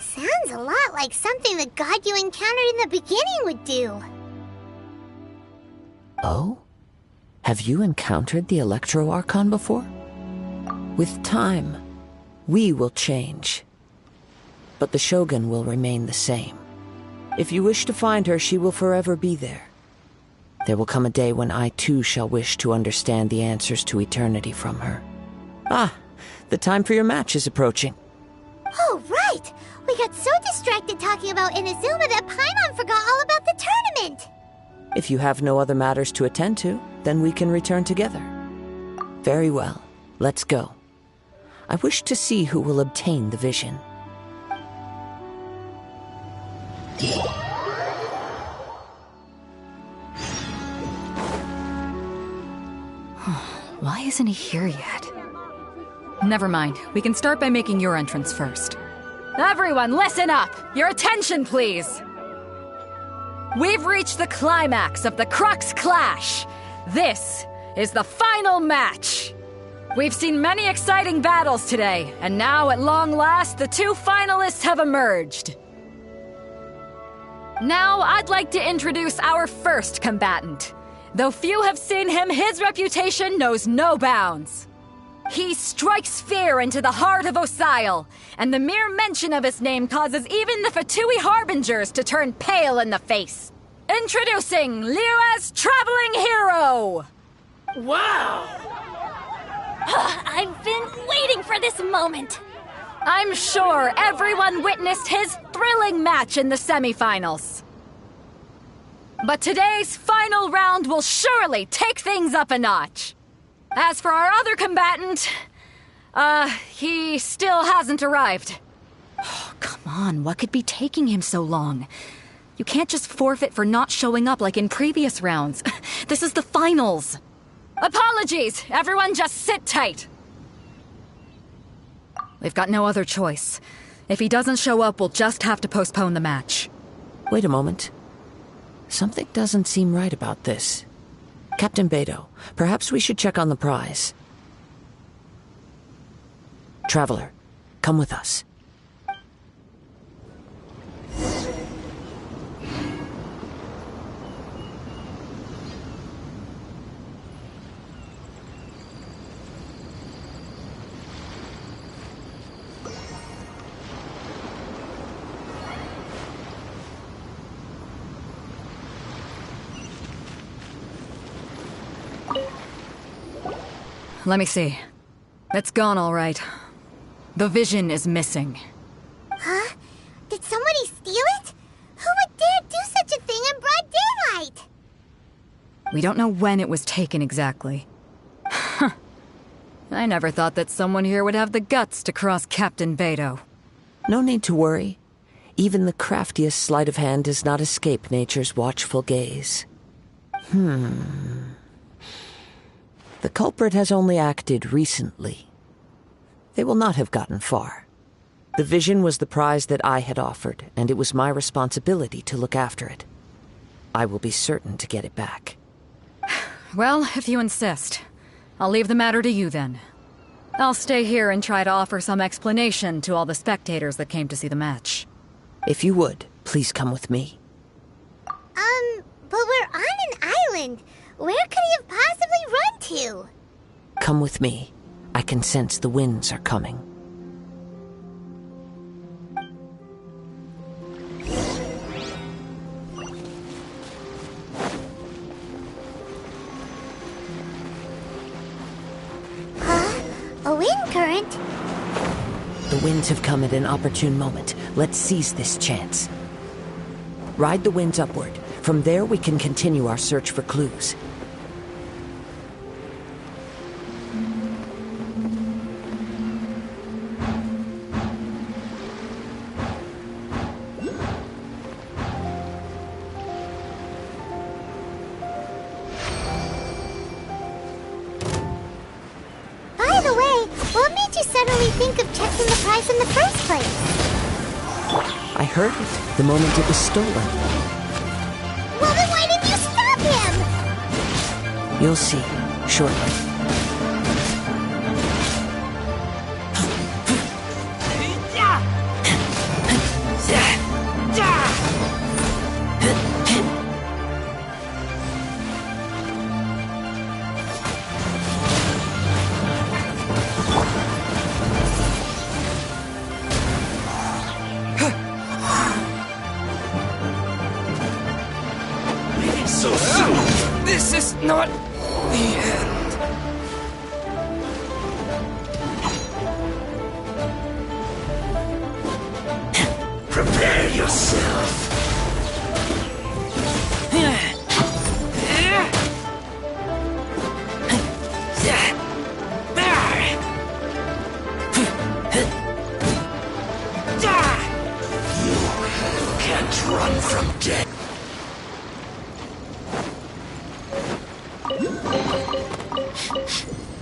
[SPEAKER 6] Sounds a lot like something the god you encountered in the beginning would do.
[SPEAKER 3] Oh? Have you encountered the Electro-Archon before? With time, we will change. But the Shogun will remain the same. If you wish to find her, she will forever be there. There will come a day when I too shall wish to understand the answers to eternity from her. Ah, the time for your match is approaching.
[SPEAKER 6] Oh, right! We got so distracted talking about Inazuma that Paimon forgot all about the tournament!
[SPEAKER 3] If you have no other matters to attend to, then we can return together. Very well, let's go. I wish to see who will obtain the vision.
[SPEAKER 5] Why isn't he here yet? Never mind. We can start by making your entrance first. Everyone, listen up! Your attention, please! We've reached the climax of the Crux Clash! This is the final match! We've seen many exciting battles today, and now, at long last, the 2 finalists have emerged. Now, I'd like to introduce our first combatant. Though few have seen him, his reputation knows no bounds. He strikes fear into the heart of Osile, and the mere mention of his name causes even the Fatui Harbingers to turn pale in the face. Introducing Liyue's traveling hero!
[SPEAKER 9] Wow! I've been waiting for this moment!
[SPEAKER 5] I'm sure everyone witnessed his thrilling match in the semifinals. But today's final round will surely take things up a notch. As for our other combatant, he still hasn't arrived. Oh, come on, what could be taking him so long? You can't just forfeit for not showing up like in previous rounds. This is the finals. Apologies, everyone just sit tight. We've got no other choice. If he doesn't show up, we'll just have to postpone the match.
[SPEAKER 3] Wait a moment. Something doesn't seem right about this. Captain Beidou, perhaps we should check on the prize. Traveler, come with us.
[SPEAKER 5] Let me see. It's gone all right. The vision is missing.
[SPEAKER 6] Huh? Did somebody steal it? Who would dare do such a thing in broad daylight?
[SPEAKER 5] We don't know when it was taken exactly. I never thought that someone here would have the guts to cross Captain Beto.
[SPEAKER 3] No need to worry. Even the craftiest sleight of hand does not escape nature's watchful gaze. The culprit has only acted recently. They will not have gotten far. The vision was the prize that I had offered, and it was my responsibility to look after it. I will be certain to get it back.
[SPEAKER 5] Well, if you insist. I'll leave the matter to you then. I'll stay here and try to offer some explanation to all the spectators that came to see the match.
[SPEAKER 3] If you would, please come with me.
[SPEAKER 6] But we're on an island. Where could he have possibly run to?
[SPEAKER 3] Come with me. I can sense the winds are coming.
[SPEAKER 6] A wind current?
[SPEAKER 3] The winds have come at an opportune moment. Let's seize this chance. Ride the winds upward. From there, we can continue our search for clues.
[SPEAKER 6] By the way, what made you suddenly think of checking the price in the first place?
[SPEAKER 3] I heard it the moment it was stolen.
[SPEAKER 6] Well, then why didn't you stop him?
[SPEAKER 3] You'll see, shortly.
[SPEAKER 1] So soon! This is not the end. Prepare yourself. You can't run from death.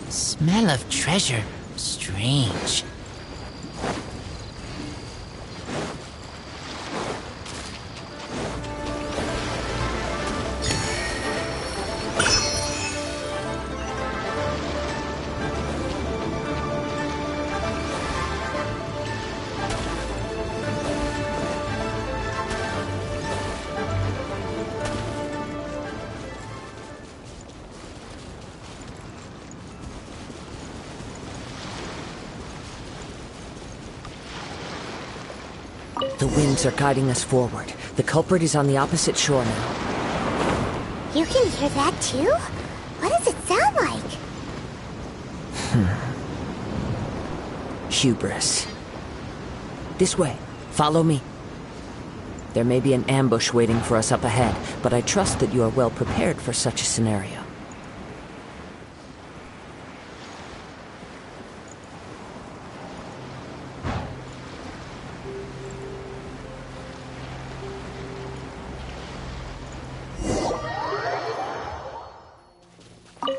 [SPEAKER 12] Smell of treasure. Strange.
[SPEAKER 3] The winds are guiding us forward. The culprit is on the opposite shore now.
[SPEAKER 6] You can hear that too? What does it sound like?
[SPEAKER 3] Hubris. This way. Follow me. There may be an ambush waiting for us up ahead, but I trust that you are well prepared for such a scenario.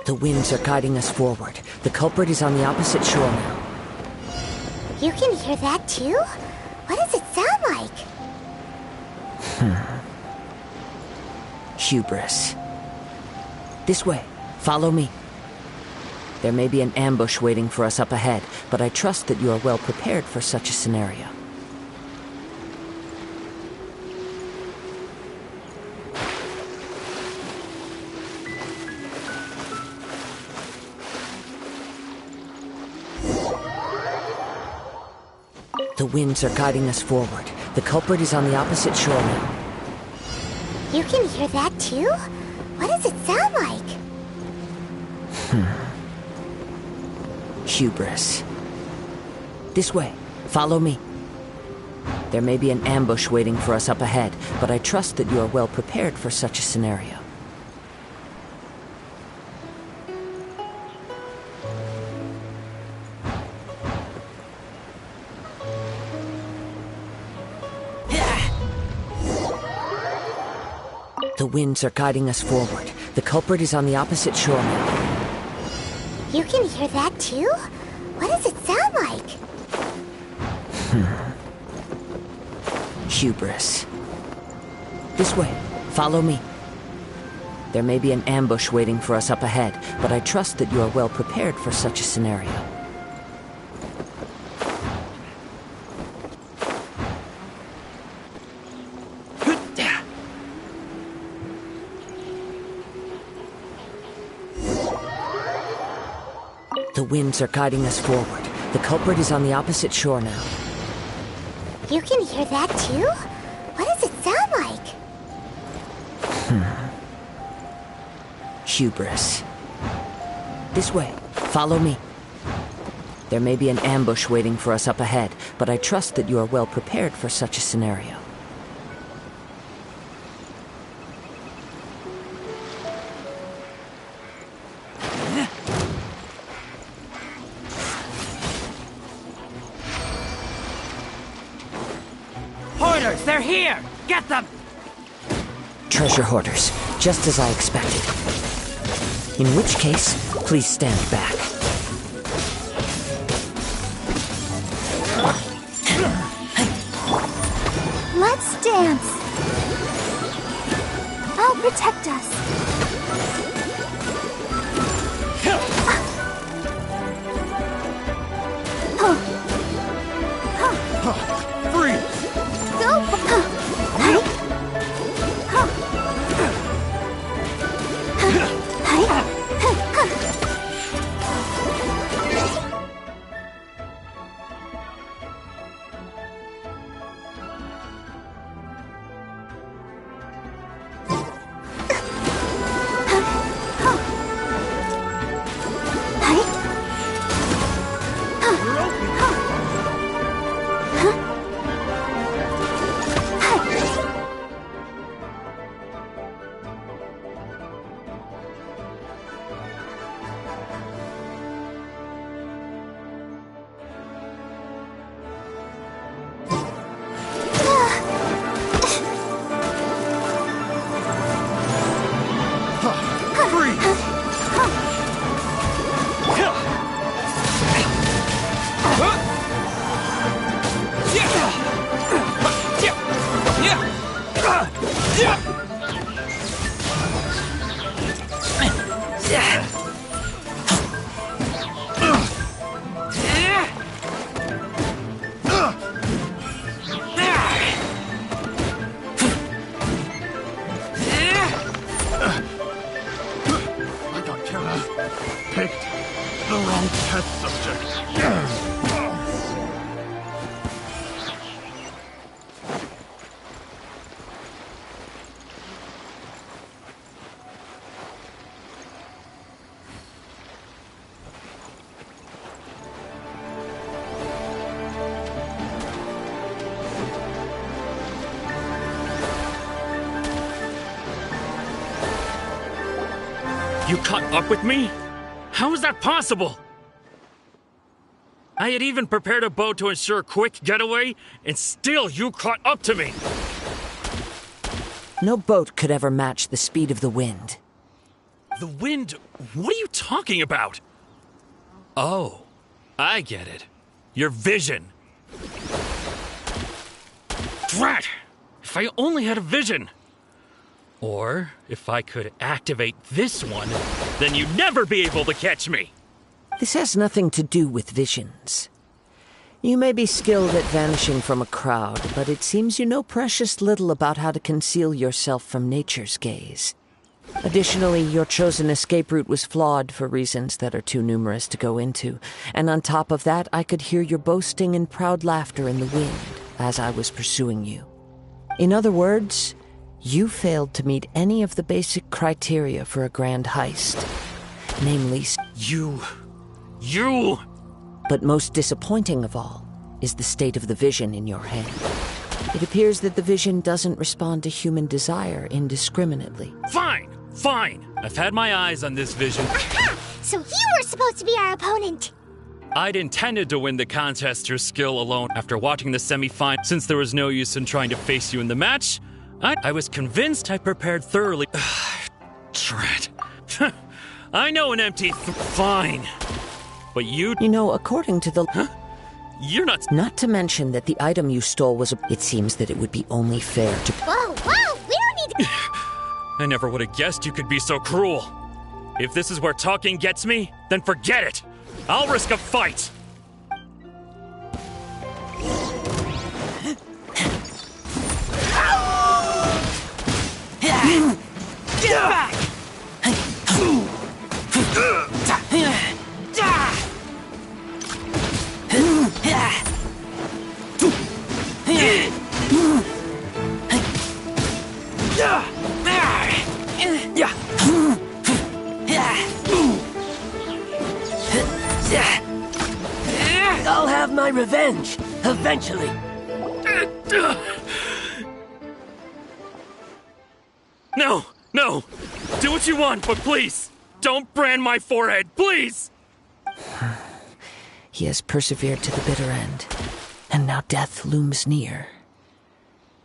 [SPEAKER 3] The winds are guiding us forward. The culprit is on the opposite shore now.
[SPEAKER 6] You can hear that too? What does it sound like?
[SPEAKER 3] Hubris. This way. Follow me. There may be an ambush waiting for us up ahead, but I trust that you are well prepared for such a scenario. The winds are guiding us forward. The culprit is on the opposite shore now.
[SPEAKER 6] You can hear that too? What does it sound like?
[SPEAKER 3] Hubris. This way. Follow me. There may be an ambush waiting for us up ahead, but I trust that you are well prepared for such a scenario. The winds are guiding us forward. The culprit is on the opposite shore now.
[SPEAKER 6] You can hear that too? What does it sound like?
[SPEAKER 3] Hubris. This way. Follow me. There may be an ambush waiting for us up ahead, but I trust that you are well prepared for such a scenario. The winds are guiding us forward. The culprit is on the opposite shore now.
[SPEAKER 6] You can hear that too? What does it sound like?
[SPEAKER 3] Hubris. This way. Follow me. There may be an ambush waiting for us up ahead, but I trust that you are well prepared for such a scenario.
[SPEAKER 13] Hoarders, they're here! Get them!
[SPEAKER 3] Treasure hoarders, just as I expected. In which case, please stand back.
[SPEAKER 6] Let's dance. I'll protect us.
[SPEAKER 1] Freeze!
[SPEAKER 6] Go!
[SPEAKER 1] Picked the wrong test subject.
[SPEAKER 14] You caught up with me? How is that possible? I had even prepared a boat to ensure a quick getaway, and still you caught up to me!
[SPEAKER 3] No boat could ever match the speed of the wind.
[SPEAKER 14] The wind? What are you talking about? Oh, I get it. Your vision. Drat! If I only had a vision! Or, if I could activate this one, then you'd never be able to catch me!
[SPEAKER 3] This has nothing to do with visions. You may be skilled at vanishing from a crowd, but it seems you know precious little about how to conceal yourself from nature's gaze. Additionally, your chosen escape route was flawed for reasons that are too numerous to go into, and on top of that, I could hear your boasting and proud laughter in the wind as I was pursuing you. In other words, you failed to meet any of the basic criteria for a grand heist. Namely,
[SPEAKER 14] You!
[SPEAKER 3] But most disappointing of all is the state of the vision in your hand. It appears that the vision doesn't respond to human desire indiscriminately.
[SPEAKER 14] Fine! I've had my eyes on this vision.
[SPEAKER 6] Aha! So you were supposed to be our opponent!
[SPEAKER 14] I'd intended to win the contest through skill alone after watching the semi-final. Since there was no use in trying to face you in the match, I was convinced I prepared thoroughly. Drat. I know an empty fine. But you
[SPEAKER 3] know, according to the...
[SPEAKER 14] Huh? You're not...
[SPEAKER 3] Not to mention that the item you stole was... It seems that it would be only fair to...
[SPEAKER 6] Whoa, we don't need to...
[SPEAKER 14] I never would have guessed you could be so cruel. If this is where talking gets me, then forget it. I'll risk a fight.
[SPEAKER 13] Get back!
[SPEAKER 1] I'll have my revenge, eventually.
[SPEAKER 14] No, no! Do what you want, but please, don't brand my forehead, please!
[SPEAKER 3] He has persevered to the bitter end, and now death looms near.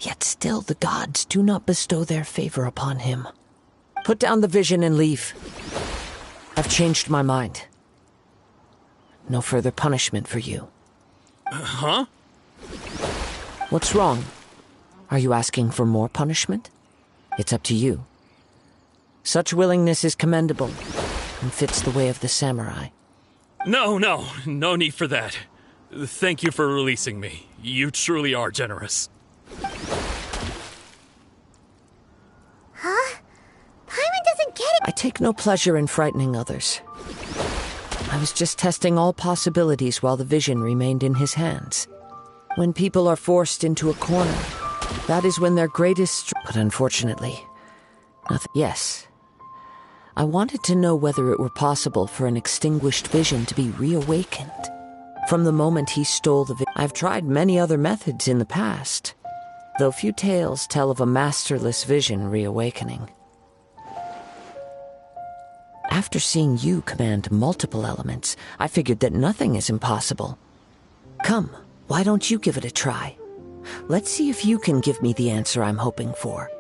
[SPEAKER 3] Yet still the gods do not bestow their favor upon him. Put down the vision and leave. I've changed my mind. No further punishment for you.
[SPEAKER 14] Huh?
[SPEAKER 3] What's wrong? Are you asking for more punishment? It's up to you. Such willingness is commendable and fits the way of the samurai.
[SPEAKER 14] No need for that. Thank you for releasing me. You truly are generous.
[SPEAKER 6] Huh? Paimon doesn't get it.
[SPEAKER 3] I take no pleasure in frightening others. I was just testing all possibilities while the vision remained in his hands. When people are forced into a corner, that is when their greatest... But unfortunately, nothing... Yes. I wanted to know whether it were possible for an extinguished vision to be reawakened. From the moment he stole the vision... I've tried many other methods in the past, though few tales tell of a masterless vision reawakening. After seeing you command multiple elements, I figured that nothing is impossible. Come, why don't you give it a try? Let's see if you can give me the answer I'm hoping for.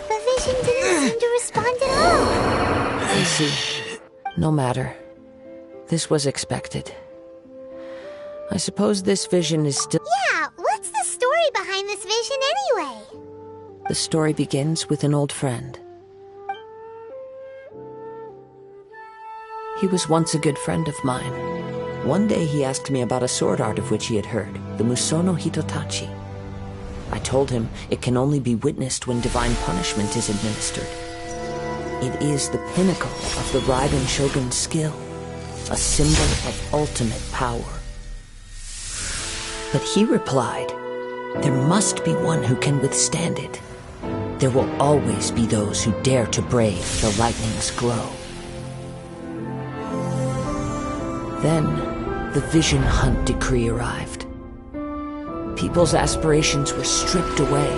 [SPEAKER 6] The vision didn't seem to respond at all.
[SPEAKER 3] I see. No matter. This was expected. I suppose this vision is still...
[SPEAKER 6] Yeah, what's the story behind this vision anyway?
[SPEAKER 3] The story begins with an old friend. He was once a good friend of mine. One day he asked me about a sword art of which he had heard, the Musono Hitotachi. I told him it can only be witnessed when divine punishment is administered. It is the pinnacle of the Raiden Shogun's skill, a symbol of ultimate power. But he replied, there must be one who can withstand it. There will always be those who dare to brave the lightning's glow. Then, the Vision Hunt decree arrived. People's aspirations were stripped away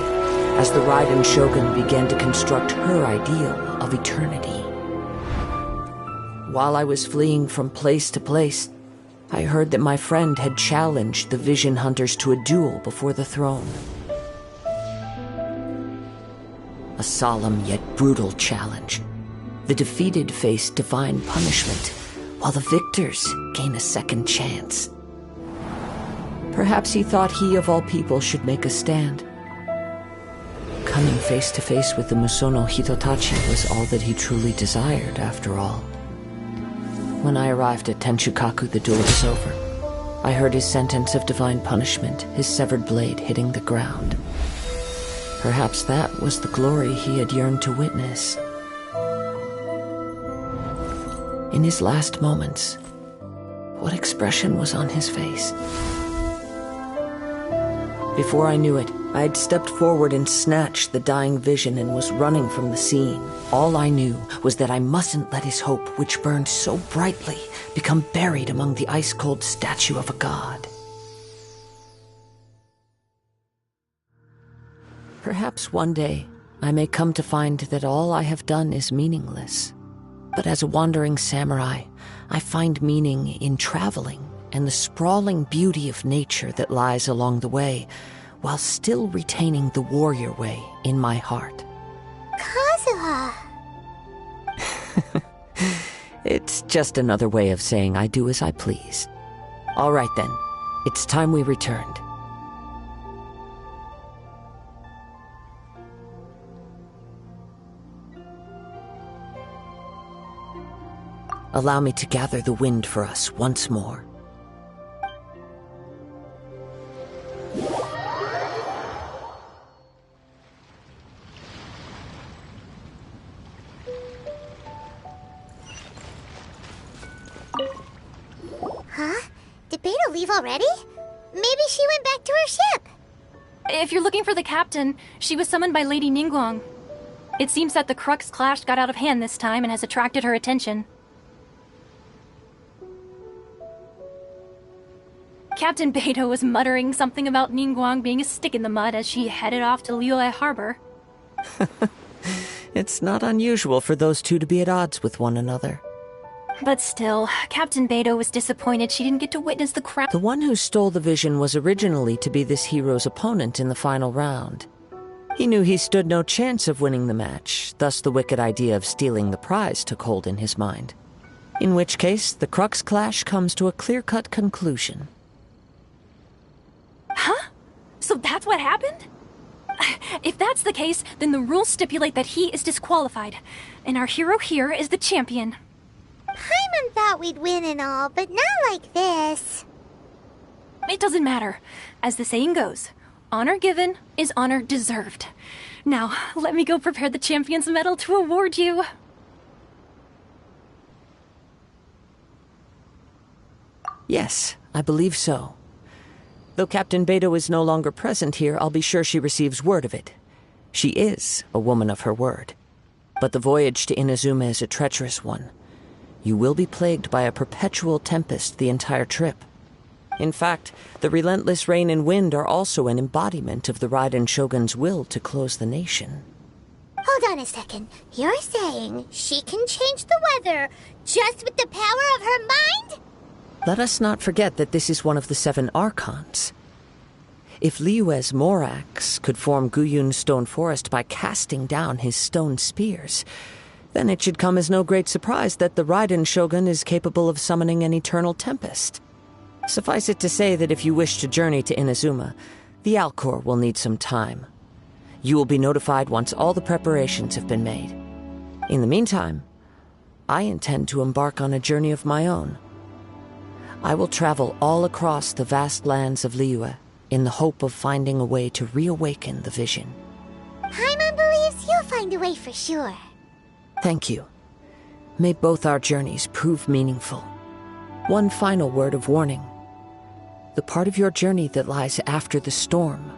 [SPEAKER 3] as the Raiden Shogun began to construct her ideal of eternity. While I was fleeing from place to place, I heard that my friend had challenged the Vision Hunters to a duel before the throne. A solemn yet brutal challenge. The defeated face divine punishment, while the victors gain a second chance. Perhaps he thought he of all people should make a stand. Coming face to face with the Musono Hitotachi was all that he truly desired, after all. When I arrived at Tenshukaku, the duel was over. I heard his sentence of divine punishment, his severed blade hitting the ground. Perhaps that was the glory he had yearned to witness. In his last moments, what expression was on his face? Before I knew it, I had stepped forward and snatched the dying vision and was running from the scene. All I knew was that I mustn't let his hope, which burned so brightly, become buried among the ice-cold statue of a god. Perhaps one day, I may come to find that all I have done is meaningless. But as a wandering samurai, I find meaning in traveling, and the sprawling beauty of nature that lies along the way, while still retaining the warrior way in my heart.
[SPEAKER 6] Kazuha.
[SPEAKER 3] It's just another way of saying I do as I please. All right then, it's time we returned. Allow me to gather the wind for us once more.
[SPEAKER 6] Huh? Did Beidou leave already? Maybe she went back to her ship.
[SPEAKER 9] If you're looking for the captain, she was summoned by Lady Ningguang. It seems that the Crux clash got out of hand this time and has attracted her attention. Captain Beidou was muttering something about Ningguang being a stick in the mud as she headed off to Liyue Harbor.
[SPEAKER 3] It's not unusual for those two to be at odds with one another.
[SPEAKER 9] But still, Captain Beidou was disappointed she didn't get to witness the crown.
[SPEAKER 3] The one who stole the vision was originally to be this hero's opponent in the final round. He knew he stood no chance of winning the match, thus the wicked idea of stealing the prize took hold in his mind. In which case, the Crux clash comes to a clear-cut conclusion.
[SPEAKER 9] Huh? So that's what happened? If that's the case, then the rules stipulate that he is disqualified, and our hero here is the champion.
[SPEAKER 6] Paimon thought we'd win and all, but not like this.
[SPEAKER 9] It doesn't matter. As the saying goes, honor given is honor deserved. Now, let me go prepare the champion's medal to award you.
[SPEAKER 3] Yes, I believe so. Though Captain Beidou is no longer present here, I'll be sure she receives word of it. She is a woman of her word. But the voyage to Inazuma is a treacherous one. You will be plagued by a perpetual tempest the entire trip. In fact, the relentless rain and wind are also an embodiment of the Raiden Shogun's will to close the nation.
[SPEAKER 6] Hold on a second. You're saying she can change the weather just with the power of her mind?
[SPEAKER 3] Let us not forget that this is one of the 7 Archons. If Liyue's Morax could form Guyun's stone forest by casting down his stone spears, then it should come as no great surprise that the Raiden Shogun is capable of summoning an eternal tempest. Suffice it to say that if you wish to journey to Inazuma, the Alcor will need some time. You will be notified once all the preparations have been made. In the meantime, I intend to embark on a journey of my own. I will travel all across the vast lands of Liyue in the hope of finding a way to reawaken the vision.
[SPEAKER 6] Paimon believes you'll find a way for sure.
[SPEAKER 3] Thank you. May both our journeys prove meaningful. One final word of warning. The part of your journey that lies after the storm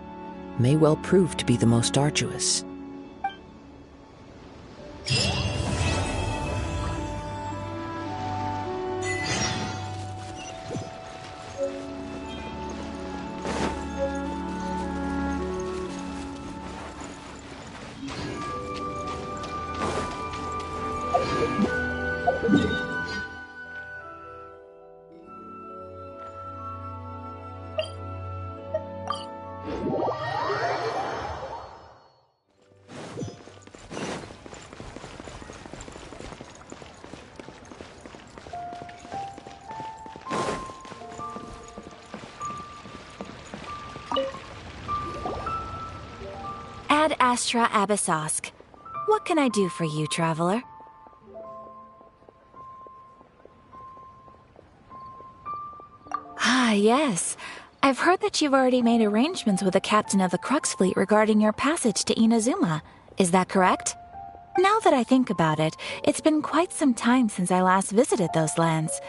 [SPEAKER 3] may well prove to be the most arduous.
[SPEAKER 15] Ad Astra Abyssosk. What can I do for you, traveler? Ah, yes. I've heard that you've already made arrangements with the captain of the Crux fleet regarding your passage to Inazuma. Is that correct? Now that I think about it, it's been quite some time since I last visited those lands.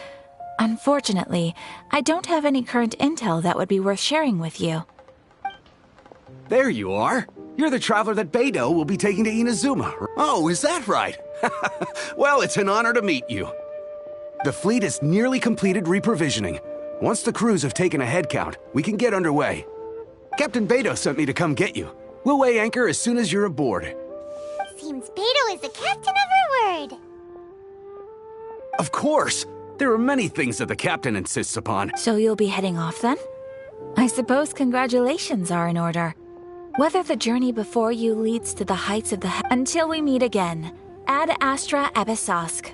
[SPEAKER 15] Unfortunately, I don't have any current intel that would be worth sharing with you.
[SPEAKER 16] There you are. You're the traveler that Beidou will be taking to Inazuma.
[SPEAKER 1] Oh, is that right?
[SPEAKER 16] Well, it's an honor to meet you. The fleet is nearly completed reprovisioning. Once the crews have taken a head count, we can get underway. Captain Beidou sent me to come get you. We'll weigh anchor as soon as you're aboard.
[SPEAKER 6] Seems Beidou is the captain of her word.
[SPEAKER 16] Of course. There are many things that the captain insists upon.
[SPEAKER 15] So you'll be heading off then? I suppose congratulations are in order. Whether the journey before you leads to the heights of the until we meet again. Ad Astra Abyssosk.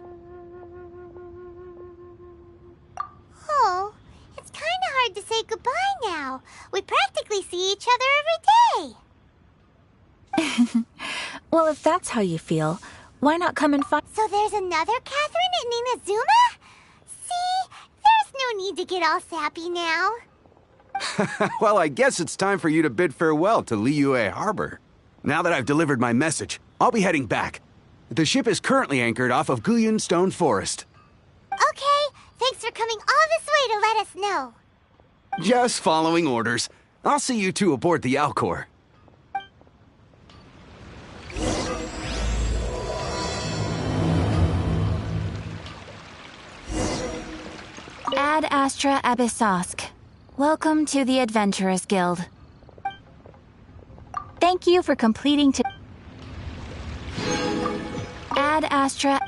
[SPEAKER 6] Oh, it's kinda hard to say goodbye now. We practically see each other every day.
[SPEAKER 15] Well, if that's how you feel, why not come and find—
[SPEAKER 6] So there's another Catherine in Inazuma? See, there's no need to get all sappy now.
[SPEAKER 16] Well, I guess it's time for you to bid farewell to Liyue Harbor. Now that I've delivered my message, I'll be heading back. The ship is currently anchored off of Guyun Stone Forest.
[SPEAKER 6] Okay, thanks for coming all this way to let us know.
[SPEAKER 16] Just following orders. I'll see you two aboard the Alcor.
[SPEAKER 15] Ad Astra Abyssosk. Welcome to the Adventurers Guild. Thank you for completing to Ad Astra.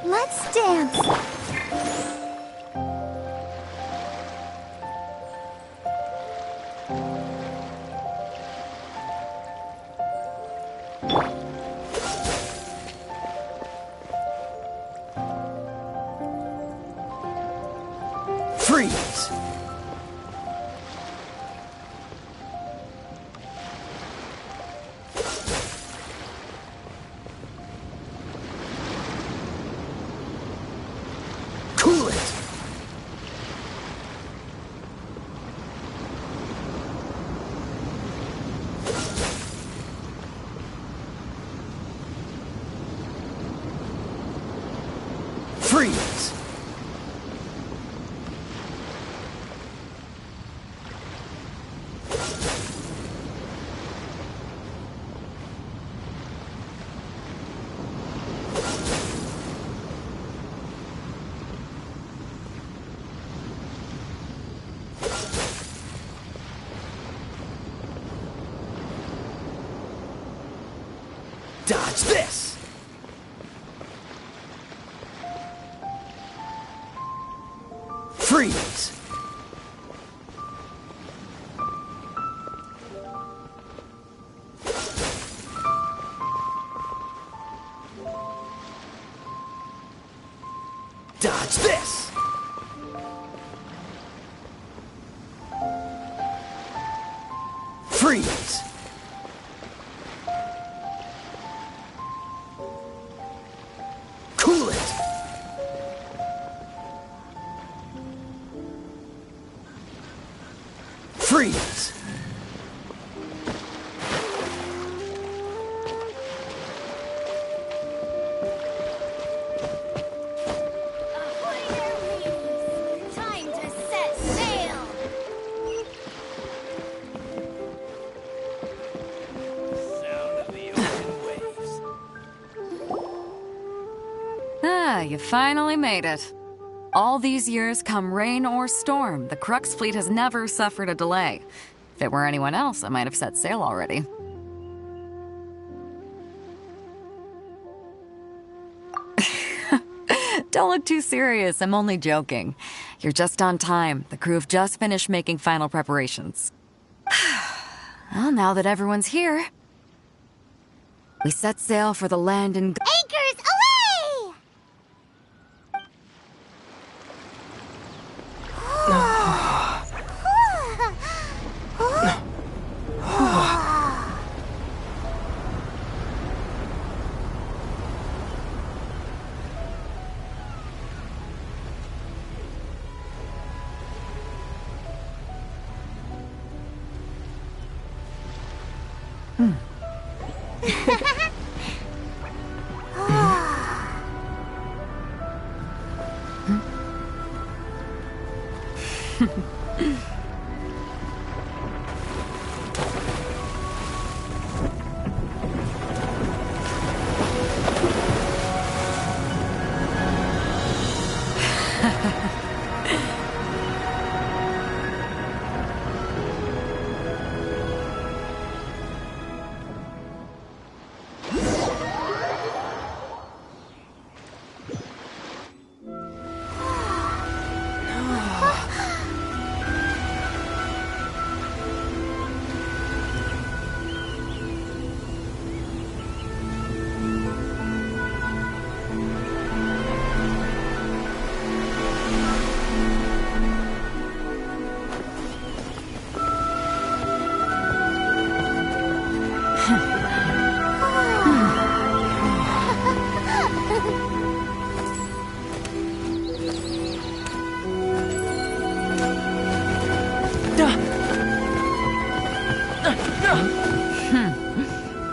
[SPEAKER 10] Let's dance.
[SPEAKER 1] Freeze! Cool it! Freeze! Dodge this! Freeze! Dodge this! Freeze! Cool it! Freeze!
[SPEAKER 6] Time to set sail!
[SPEAKER 1] Sound of the ocean waves.
[SPEAKER 5] Ah, you finally made it. All these years, come rain or storm, the Crux fleet has never suffered a delay. If it were anyone else, I might have set sail already. Don't look too serious, I'm only joking. You're just on time. The crew have just finished making final preparations. Well, now that everyone's here, we set sail for the land and...
[SPEAKER 6] Anchors away!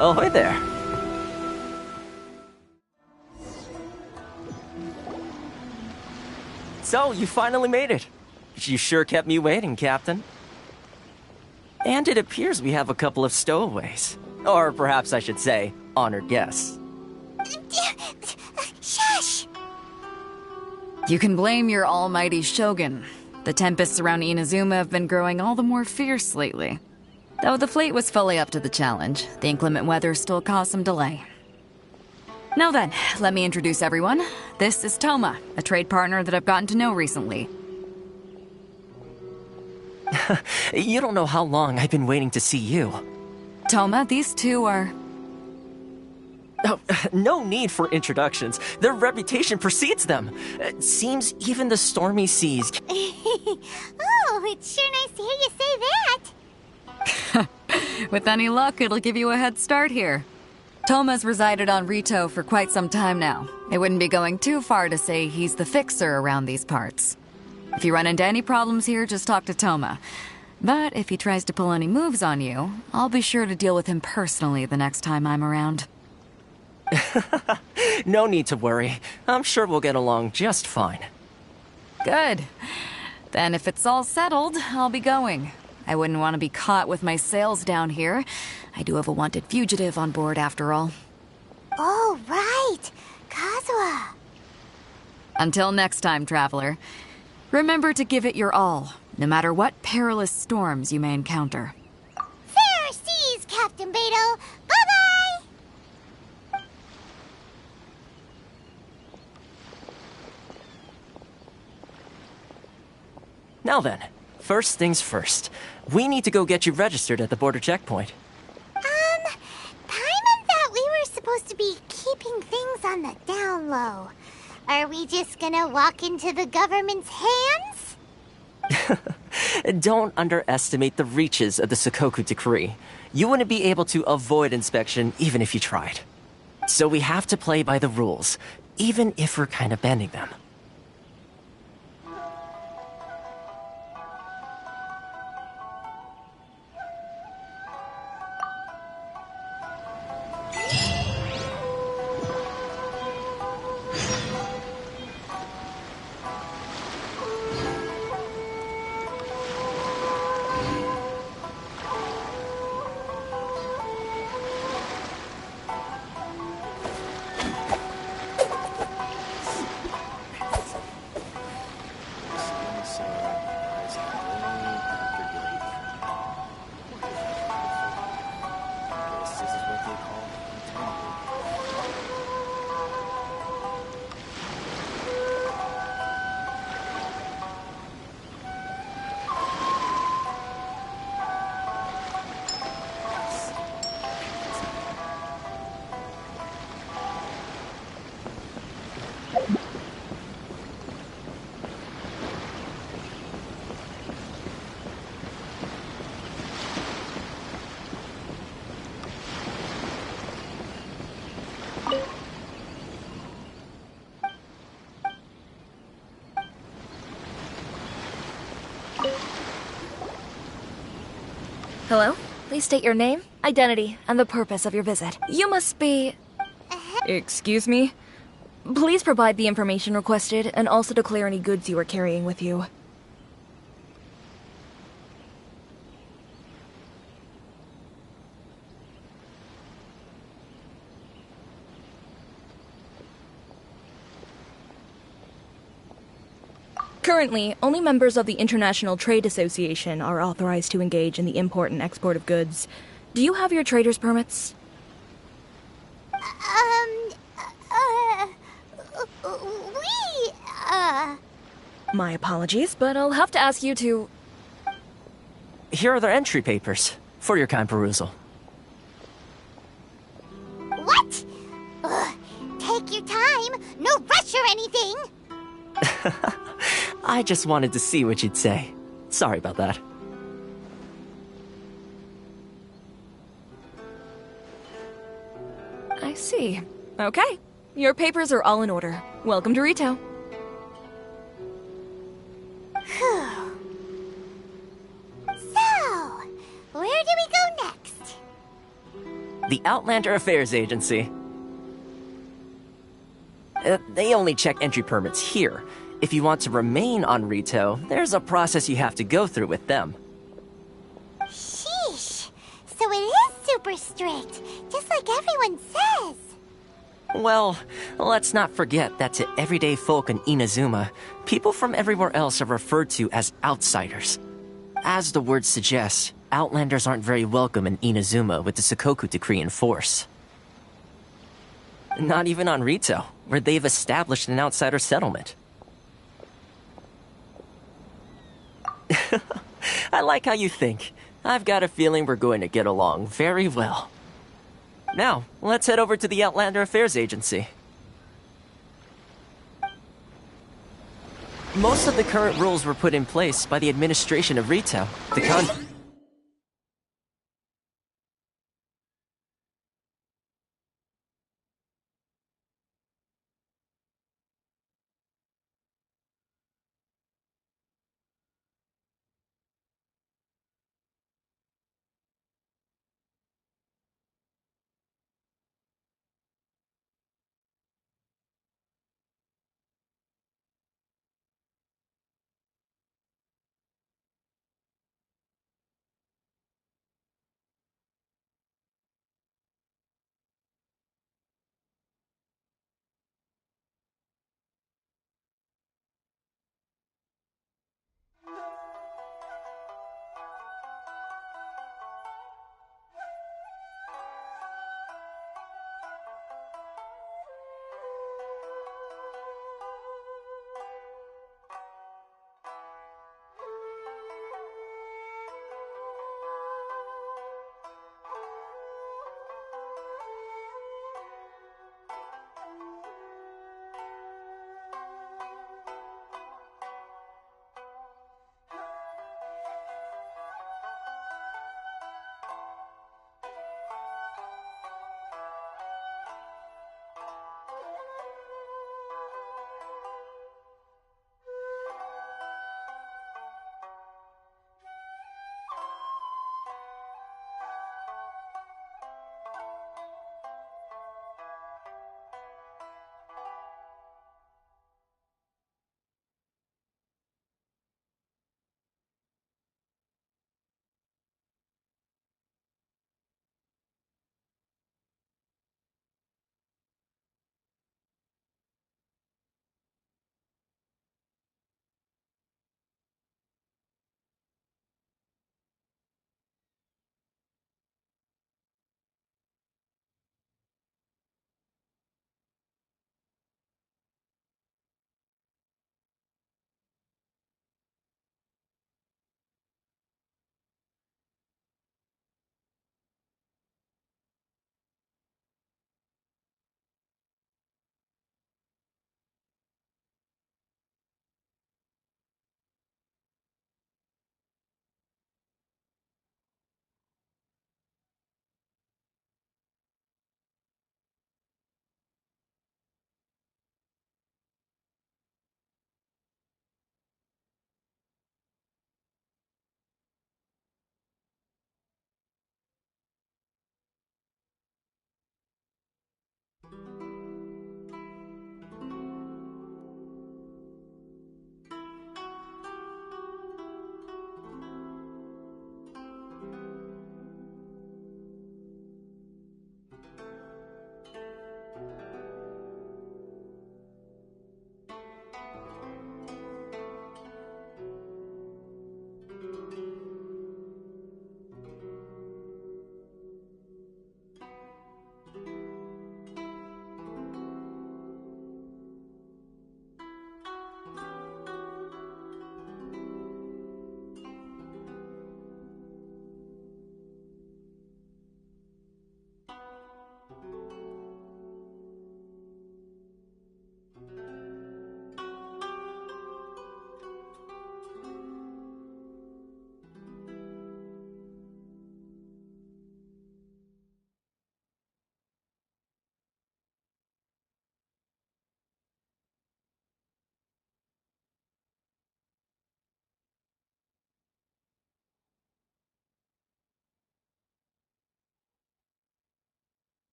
[SPEAKER 17] Ahoy there. So, you finally made it. You sure kept me waiting, Captain. And it appears we have a couple of stowaways. Or perhaps I should say, honored guests.
[SPEAKER 6] Shush!
[SPEAKER 5] You can blame your almighty Shogun. The tempests around Inazuma have been growing all the more fierce lately. Though the fleet was fully up to the challenge, the inclement weather still caused some delay. Now then, let me introduce everyone. This is Toma, a trade partner that I've gotten to know recently.
[SPEAKER 17] You don't know how long I've been waiting to see you.
[SPEAKER 5] Toma, these two are...
[SPEAKER 17] Oh, no need for introductions. Their reputation precedes them. It seems even the stormy seas...
[SPEAKER 6] Oh, it's sure nice to hear you say that.
[SPEAKER 5] With any luck, it'll give you a head start here. Toma's resided on Rito for quite some time now. It wouldn't be going too far to say he's the fixer around these parts. If you run into any problems here, just talk to Toma. But if he tries to pull any moves on you, I'll be sure to deal with him personally the next time I'm around.
[SPEAKER 17] No need to worry. I'm sure we'll get along just fine.
[SPEAKER 5] Good. Then if it's all settled, I'll be going. I wouldn't want to be caught with my sails down here. I do have a wanted fugitive on board after all.
[SPEAKER 6] Oh, right. Kazuha.
[SPEAKER 5] Until next time, traveler. Remember to give it your all, no matter what perilous storms you may encounter.
[SPEAKER 6] Fair seas, Captain Beto. Bye-bye!
[SPEAKER 17] Now then, first things first. We need to go get you registered at the border checkpoint.
[SPEAKER 6] Paimon thought we were supposed to be keeping things on the down low. Are we just gonna walk into the government's hands?
[SPEAKER 17] Don't underestimate the reaches of the Sakoku Decree. You wouldn't be able to avoid inspection even if you tried. So we have to play by the rules, even if we're kind of bending them.
[SPEAKER 18] Hello? Please state your name, identity, and the purpose of your visit. You must be... Excuse me? Please provide the information requested, and also declare any goods you are carrying with you. Currently, only members of the International Trade Association are authorized to engage in the import and export of goods. Do you have your trader's permits? My apologies, but I'll have to ask you to...
[SPEAKER 17] Here are their entry papers, for your kind perusal.
[SPEAKER 6] What? Ugh, take your time. No rush or anything.
[SPEAKER 17] I just wanted to see what you'd say. Sorry about that.
[SPEAKER 18] I see. Okay. Your papers are all in order. Welcome to Rito.
[SPEAKER 6] So, where do we go next?
[SPEAKER 17] The Outlander Affairs Agency. They only check entry permits here. If you want to remain on Rito, there's a process you have to go through with them.
[SPEAKER 6] Sheesh. So it is super strict, just like everyone says.
[SPEAKER 17] Well, let's not forget that to everyday folk in Inazuma, people from everywhere else are referred to as outsiders. As the word suggests, Outlanders aren't very welcome in Inazuma with the Sakoku Decree in force. Not even on Rito, where they've established an outsider settlement. I like how you think. I've got a feeling we're going to get along very well. Now, let's head over to the Outlander Affairs Agency. Most of the current rules were put in place by the administration of Rito.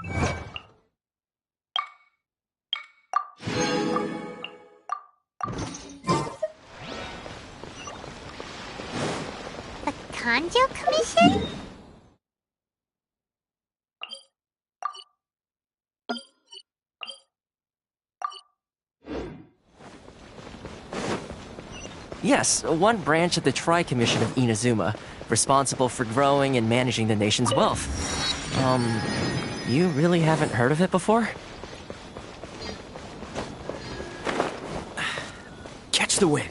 [SPEAKER 6] The Kanjo Commission?
[SPEAKER 17] Yes, one branch of the Tri-Commission of Inazuma, responsible for growing and managing the nation's wealth. You really haven't heard of it before?
[SPEAKER 1] Catch the wind.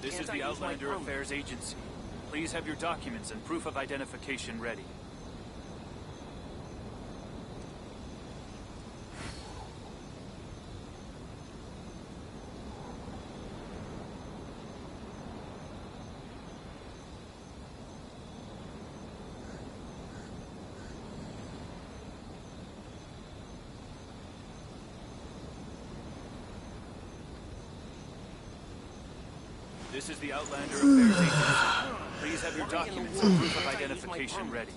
[SPEAKER 19] This is the Outlander Affairs Agency. Please have your documents and proof of identification ready. This is the Outlander Affairs Agency. Please have your documents and proof of identification ready.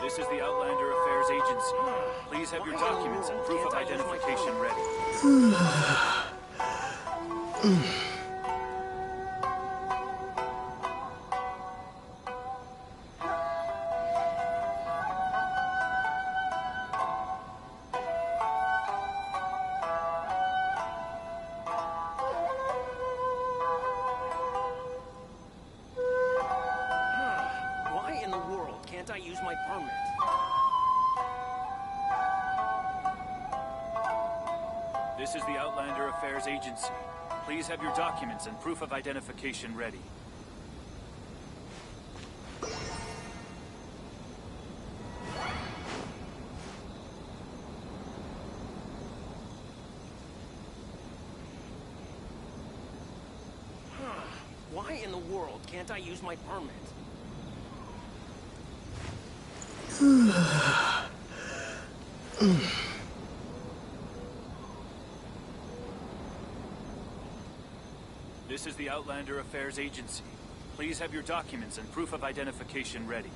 [SPEAKER 19] This is the Outlander Affairs Agency. Please have your documents and proof of identification ready.
[SPEAKER 20] Why in the world can't I use my permit?
[SPEAKER 19] This is the Outlander Affairs Agency. Please have your documents and proof of identification ready.
[SPEAKER 20] Why in the world can't I use my permit?
[SPEAKER 19] This is the Outlander Affairs Agency. Please have your documents and proof of identification ready.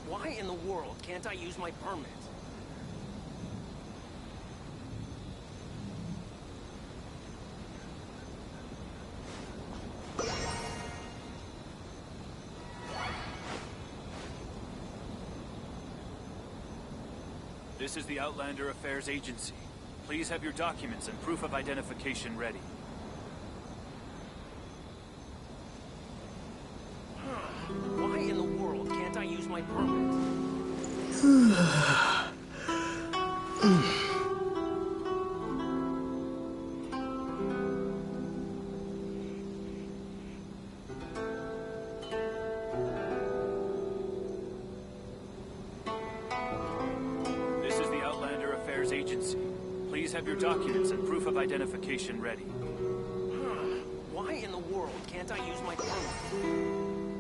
[SPEAKER 20] Why in the world can't I use my permit?
[SPEAKER 19] This is the Outlander Affairs Agency. Please have your documents and proof of identification ready.
[SPEAKER 20] Why in the world can't I use my permit?
[SPEAKER 19] This is the Outlander Affairs Agency. Please have your documents and proof of identification ready.
[SPEAKER 20] Why in the world can't I use my permit?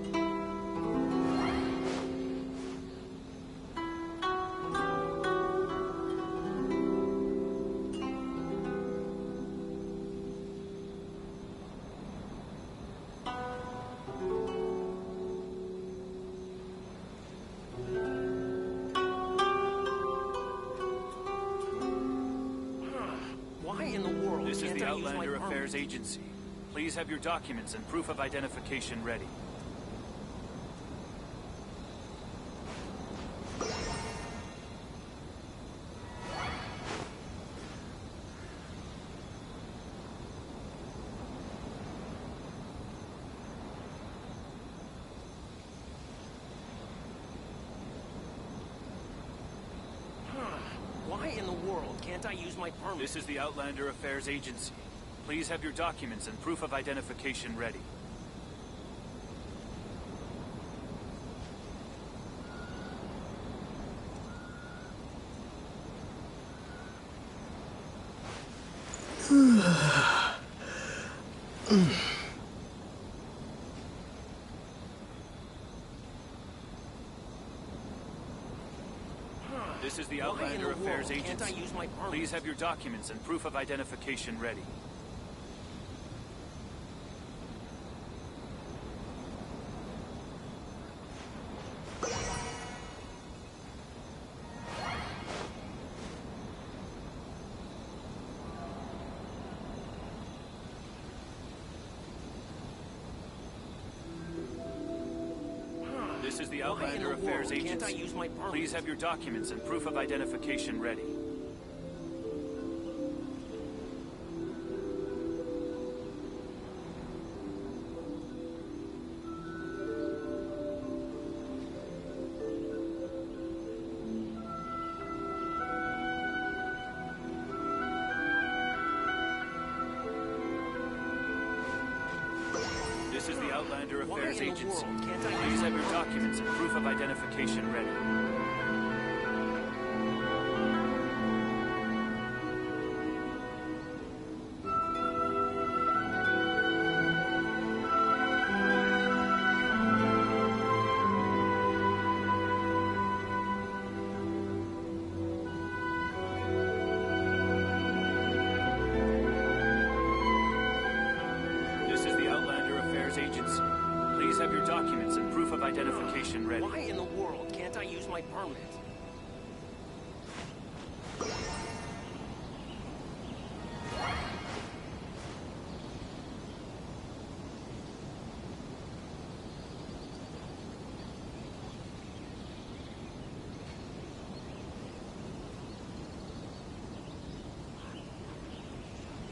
[SPEAKER 20] Why in the world
[SPEAKER 19] This is
[SPEAKER 20] can't
[SPEAKER 19] the
[SPEAKER 20] I use my
[SPEAKER 19] Outlander
[SPEAKER 20] permit?
[SPEAKER 19] Affairs Agency. Please have your documents and proof of identification ready.
[SPEAKER 20] Why in the world can't I use my permit?
[SPEAKER 19] This is the Outlander Affairs Agency. Please have your documents and proof of identification ready. This is the
[SPEAKER 20] Why in
[SPEAKER 19] Outlander
[SPEAKER 20] the
[SPEAKER 19] Affairs
[SPEAKER 20] world can't I
[SPEAKER 19] Agency.
[SPEAKER 20] use my permit?
[SPEAKER 19] Please have your documents and proof of identification ready. This is the
[SPEAKER 20] Why in
[SPEAKER 19] Outlander
[SPEAKER 20] the
[SPEAKER 19] Affairs
[SPEAKER 20] world can't I
[SPEAKER 19] Agency.
[SPEAKER 20] use my permit?
[SPEAKER 19] Please have your documents and proof of identification ready. Outlander Affairs Agency. Please have your documents and proof of identification ready. Agency. Please have your documents and proof of identification ready.
[SPEAKER 20] Why in the world can't I use my permit?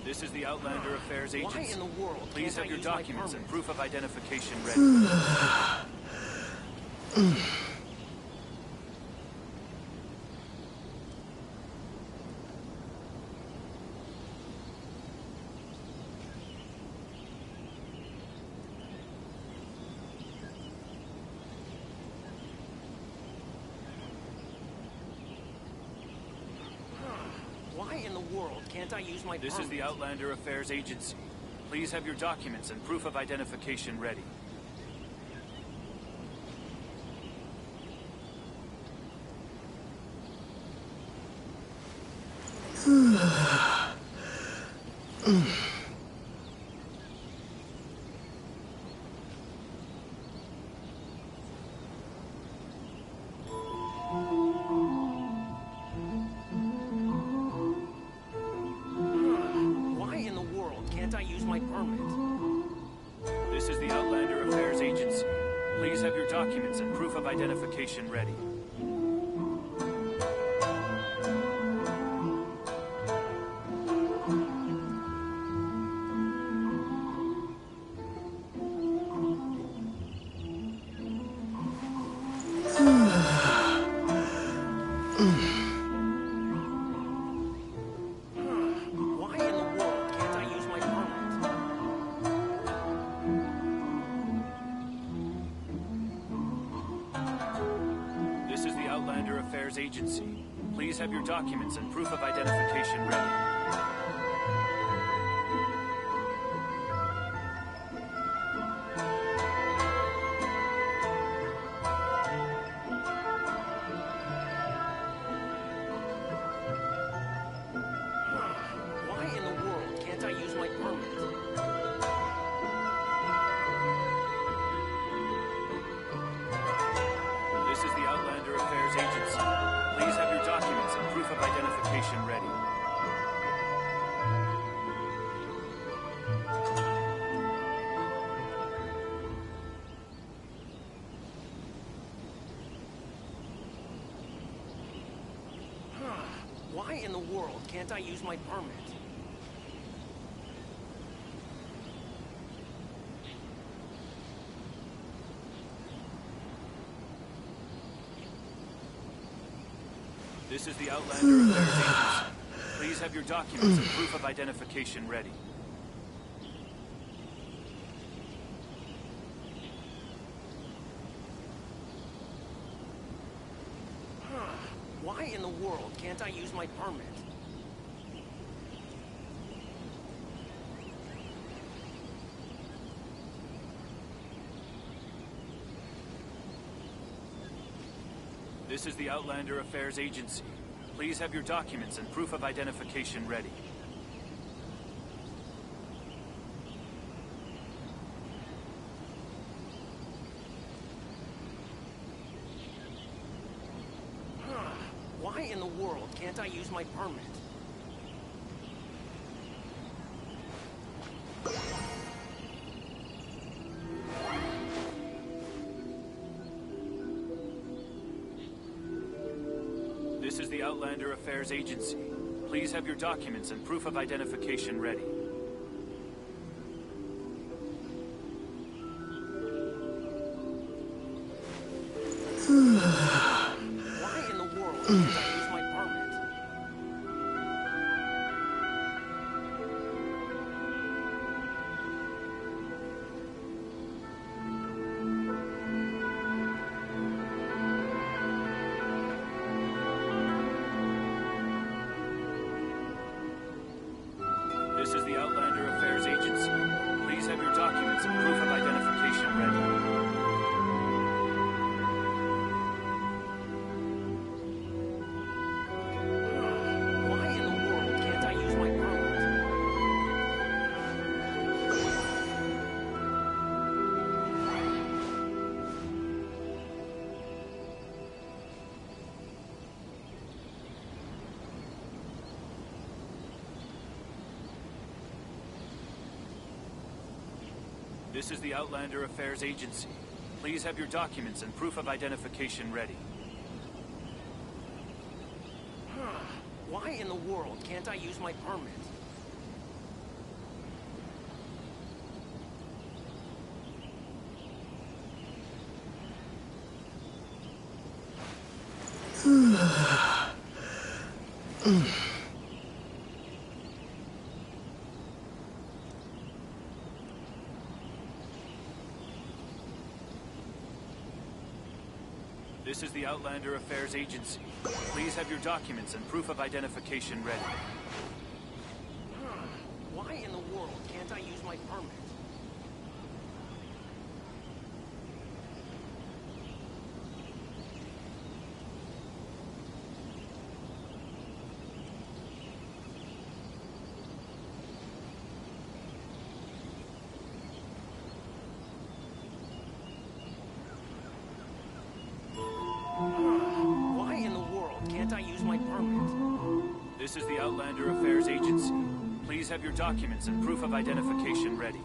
[SPEAKER 19] This is the Outlander Affairs Agency.
[SPEAKER 20] Why in the world
[SPEAKER 19] Please have
[SPEAKER 20] can't I
[SPEAKER 19] your
[SPEAKER 20] use my
[SPEAKER 19] documents and
[SPEAKER 20] permit?
[SPEAKER 19] proof of identification ready.
[SPEAKER 20] Why in the world can't I use my
[SPEAKER 19] This
[SPEAKER 20] permit?
[SPEAKER 19] is the Outlander Affairs Agency. Please have your documents and proof of identification ready.
[SPEAKER 20] Why in the world can't I use my permit?
[SPEAKER 19] This is the Outlander Affairs Agency. Please have your documents and proof of identification ready.
[SPEAKER 20] Why in the world can't I use my permit?
[SPEAKER 19] This is the Outlander Affairs Agency. Please have your documents and proof of identification ready.
[SPEAKER 20] Why in the world can't I use my permit?
[SPEAKER 19] This is the Outlander Affairs Agency. Please have your documents and proof of identification ready.
[SPEAKER 20] Why in the world can't I use my permit?
[SPEAKER 19] This is the Outlander Affairs Agency. Please have your documents and proof of identification ready.
[SPEAKER 20] Why in the world can't I use my permit?
[SPEAKER 19] This is the Outlander Affairs Agency. Please have your documents and proof of identification ready.
[SPEAKER 20] Why in the world can't I use my permit?
[SPEAKER 19] This is the Outlander Affairs Agency. Please have your documents and proof of identification ready.
[SPEAKER 20] Why in the world can't I use my permit?
[SPEAKER 19] documents and proof of identification ready. This is the Outlander Affairs Agency. Please have your documents and proof of identification ready.
[SPEAKER 20] Why in the world can't I use my permit?
[SPEAKER 19] This is the Outlander Affairs Agency. Please have your documents and proof of identification ready.
[SPEAKER 20] Why in the world can't I use my permit? Why in the world can't I use my permit?
[SPEAKER 19] This is the Outlander Affairs Agency. Please have your documents and proof of identification ready.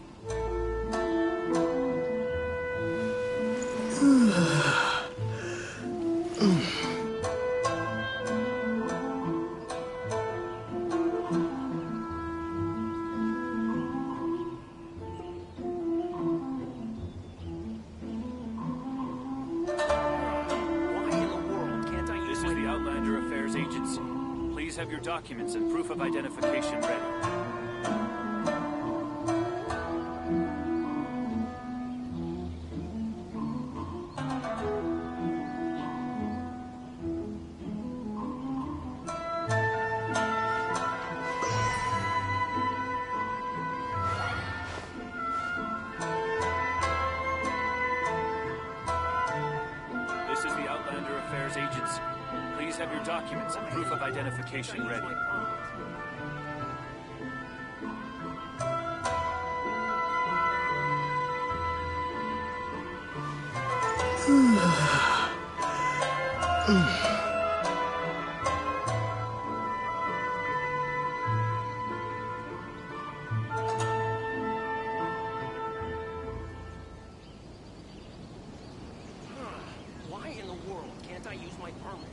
[SPEAKER 19] This is the Outlander Affairs Agency. Please have your documents and proof of identification ready. This is the Outlander Affairs Agency. Please have your documents and proof of identification ready.
[SPEAKER 20] Why in the world can't I use my permit?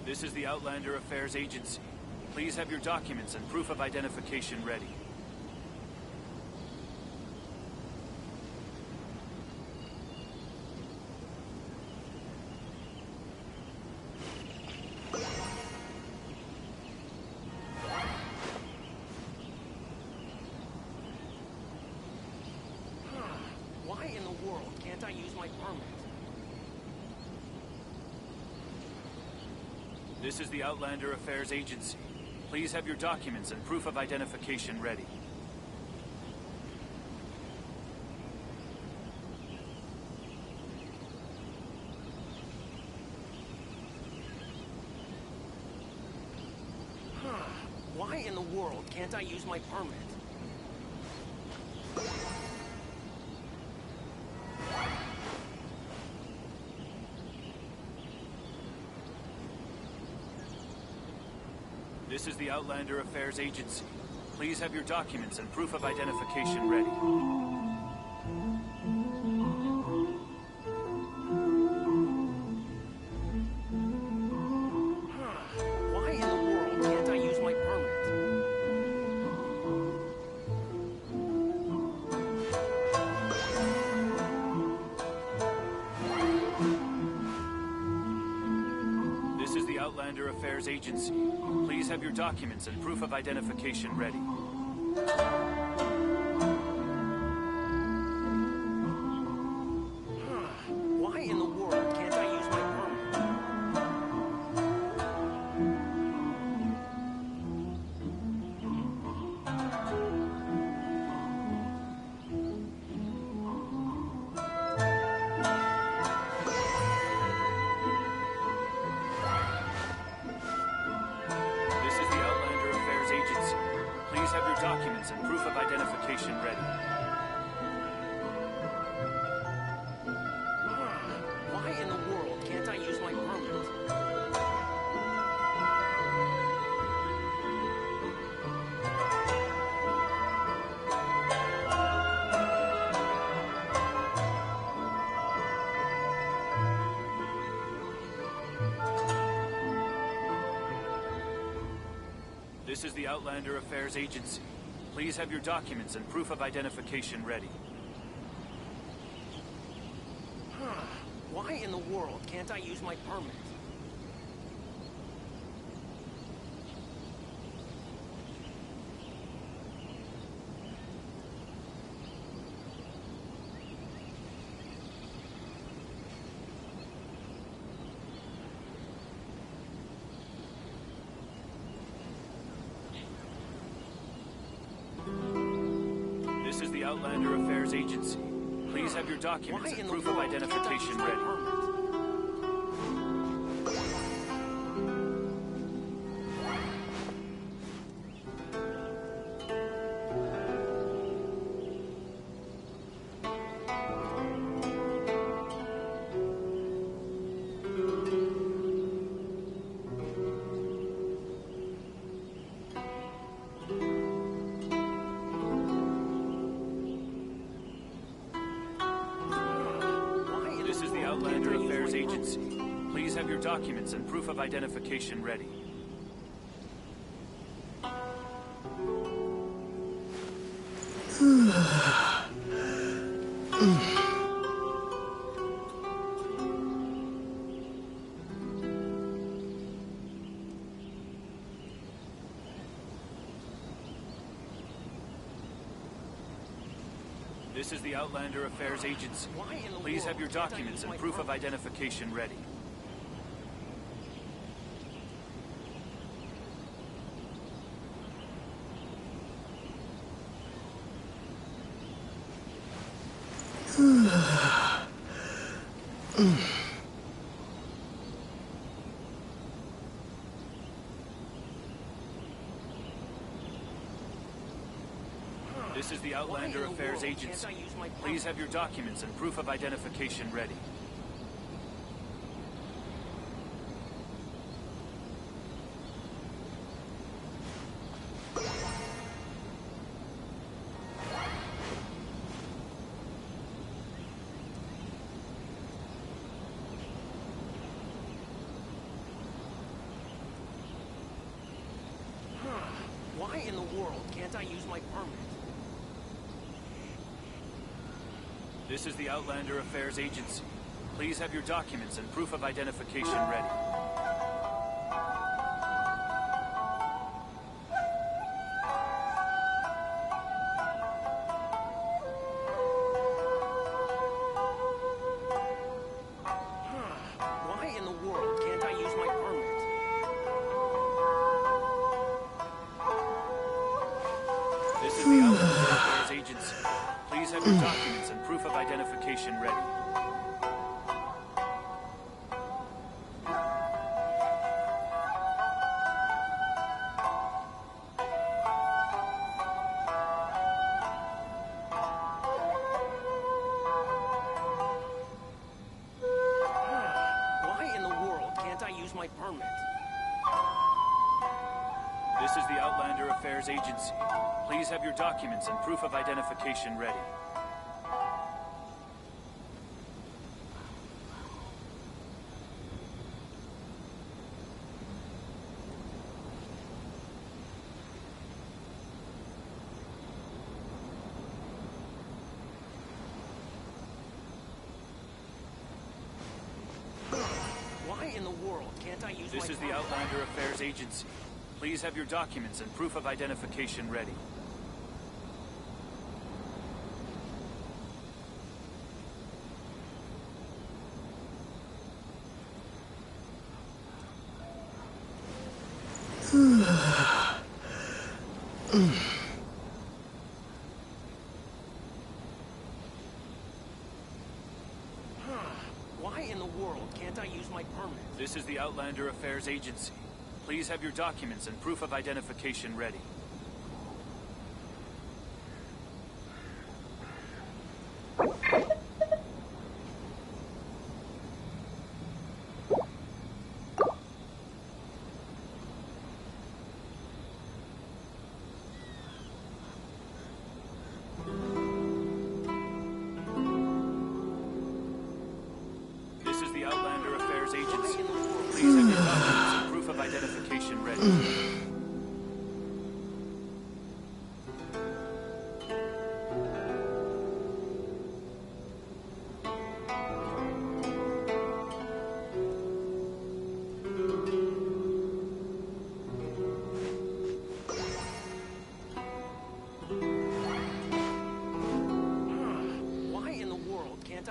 [SPEAKER 19] This is the Outlander Affairs Agency. Please have your documents and proof of identification ready.
[SPEAKER 20] Why in the world can't I use my permit?
[SPEAKER 19] This is the Outlander Affairs Agency. Please have your documents and proof of identification ready.
[SPEAKER 20] Why in the world can't I use my permit?
[SPEAKER 19] This is the Outlander Affairs Agency. Please have your documents and proof of identification ready.
[SPEAKER 20] Why in the world can't I use my permit?
[SPEAKER 19] This is the Outlander Affairs Agency. Please have your documents and proof of identification ready.
[SPEAKER 20] Why in the world can't I use my permit?
[SPEAKER 19] Please have your documents and proof of identification ready.
[SPEAKER 20] Why in the world can't I use my permit?
[SPEAKER 19] This is the Outlander Affairs Agency. Please have your documents and proof of identification ready.
[SPEAKER 20] Why in the world can't I use my permit?
[SPEAKER 19] This is the Outlander Affairs Agency. Please have your documents and proof of identification ready. This is the Outlander Affairs Agency. Please have your documents and proof of identification ready. This is the Outlander Affairs Agency. Please have your documents and proof of identification ready. This is the Outlander Affairs Agency. Please have your documents and proof of identification ready.
[SPEAKER 20] Why in the world can't I use my permit?
[SPEAKER 19] This is the Outlander Affairs Agency. Please have your documents and proof of identification ready.
[SPEAKER 20] Why in the world can't I use my permit?
[SPEAKER 19] This is the Outlander Affairs Agency. Please have your documents and proof of identification ready.
[SPEAKER 20] Why in the world can't I use my permit?
[SPEAKER 19] This is the Outlander Affairs Agency. Please have your documents and proof of identification ready.
[SPEAKER 20] Why in the world can't I use my
[SPEAKER 19] This is the
[SPEAKER 20] permit?
[SPEAKER 19] Outlander Affairs Agency. Please have your documents and proof of identification ready.
[SPEAKER 20] Why in the world can't I use my permit?
[SPEAKER 19] This is the Outlander Affairs Agency. Please have your documents and proof of identification ready.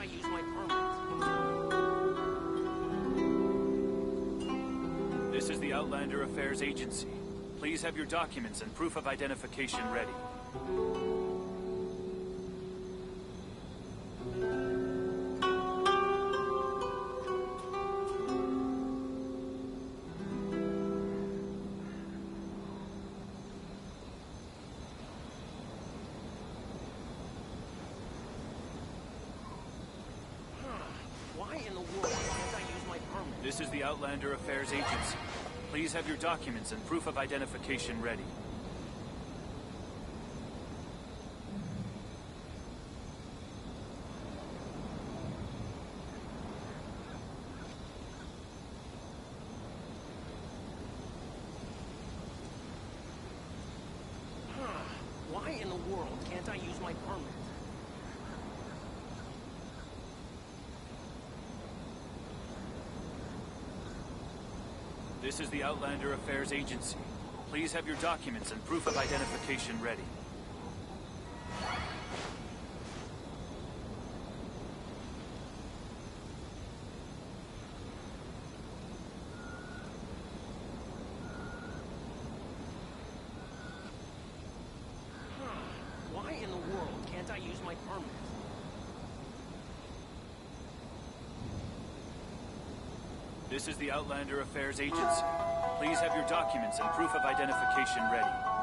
[SPEAKER 20] I use my permit?
[SPEAKER 19] This is the Outlander Affairs Agency. Please have your documents and proof of identification ready.
[SPEAKER 20] Why in the world can't I use my permit?
[SPEAKER 19] This is the Outlander Affairs Agency. Please have your documents and proof of identification ready.
[SPEAKER 20] Why in the world can't I use my permit?
[SPEAKER 19] This is the Outlander Affairs Agency. Please have your documents and proof of identification ready.
[SPEAKER 20] Why in the world can't I use my permit?
[SPEAKER 19] This is the Outlander Affairs Agency. Please have your documents and proof of identification ready.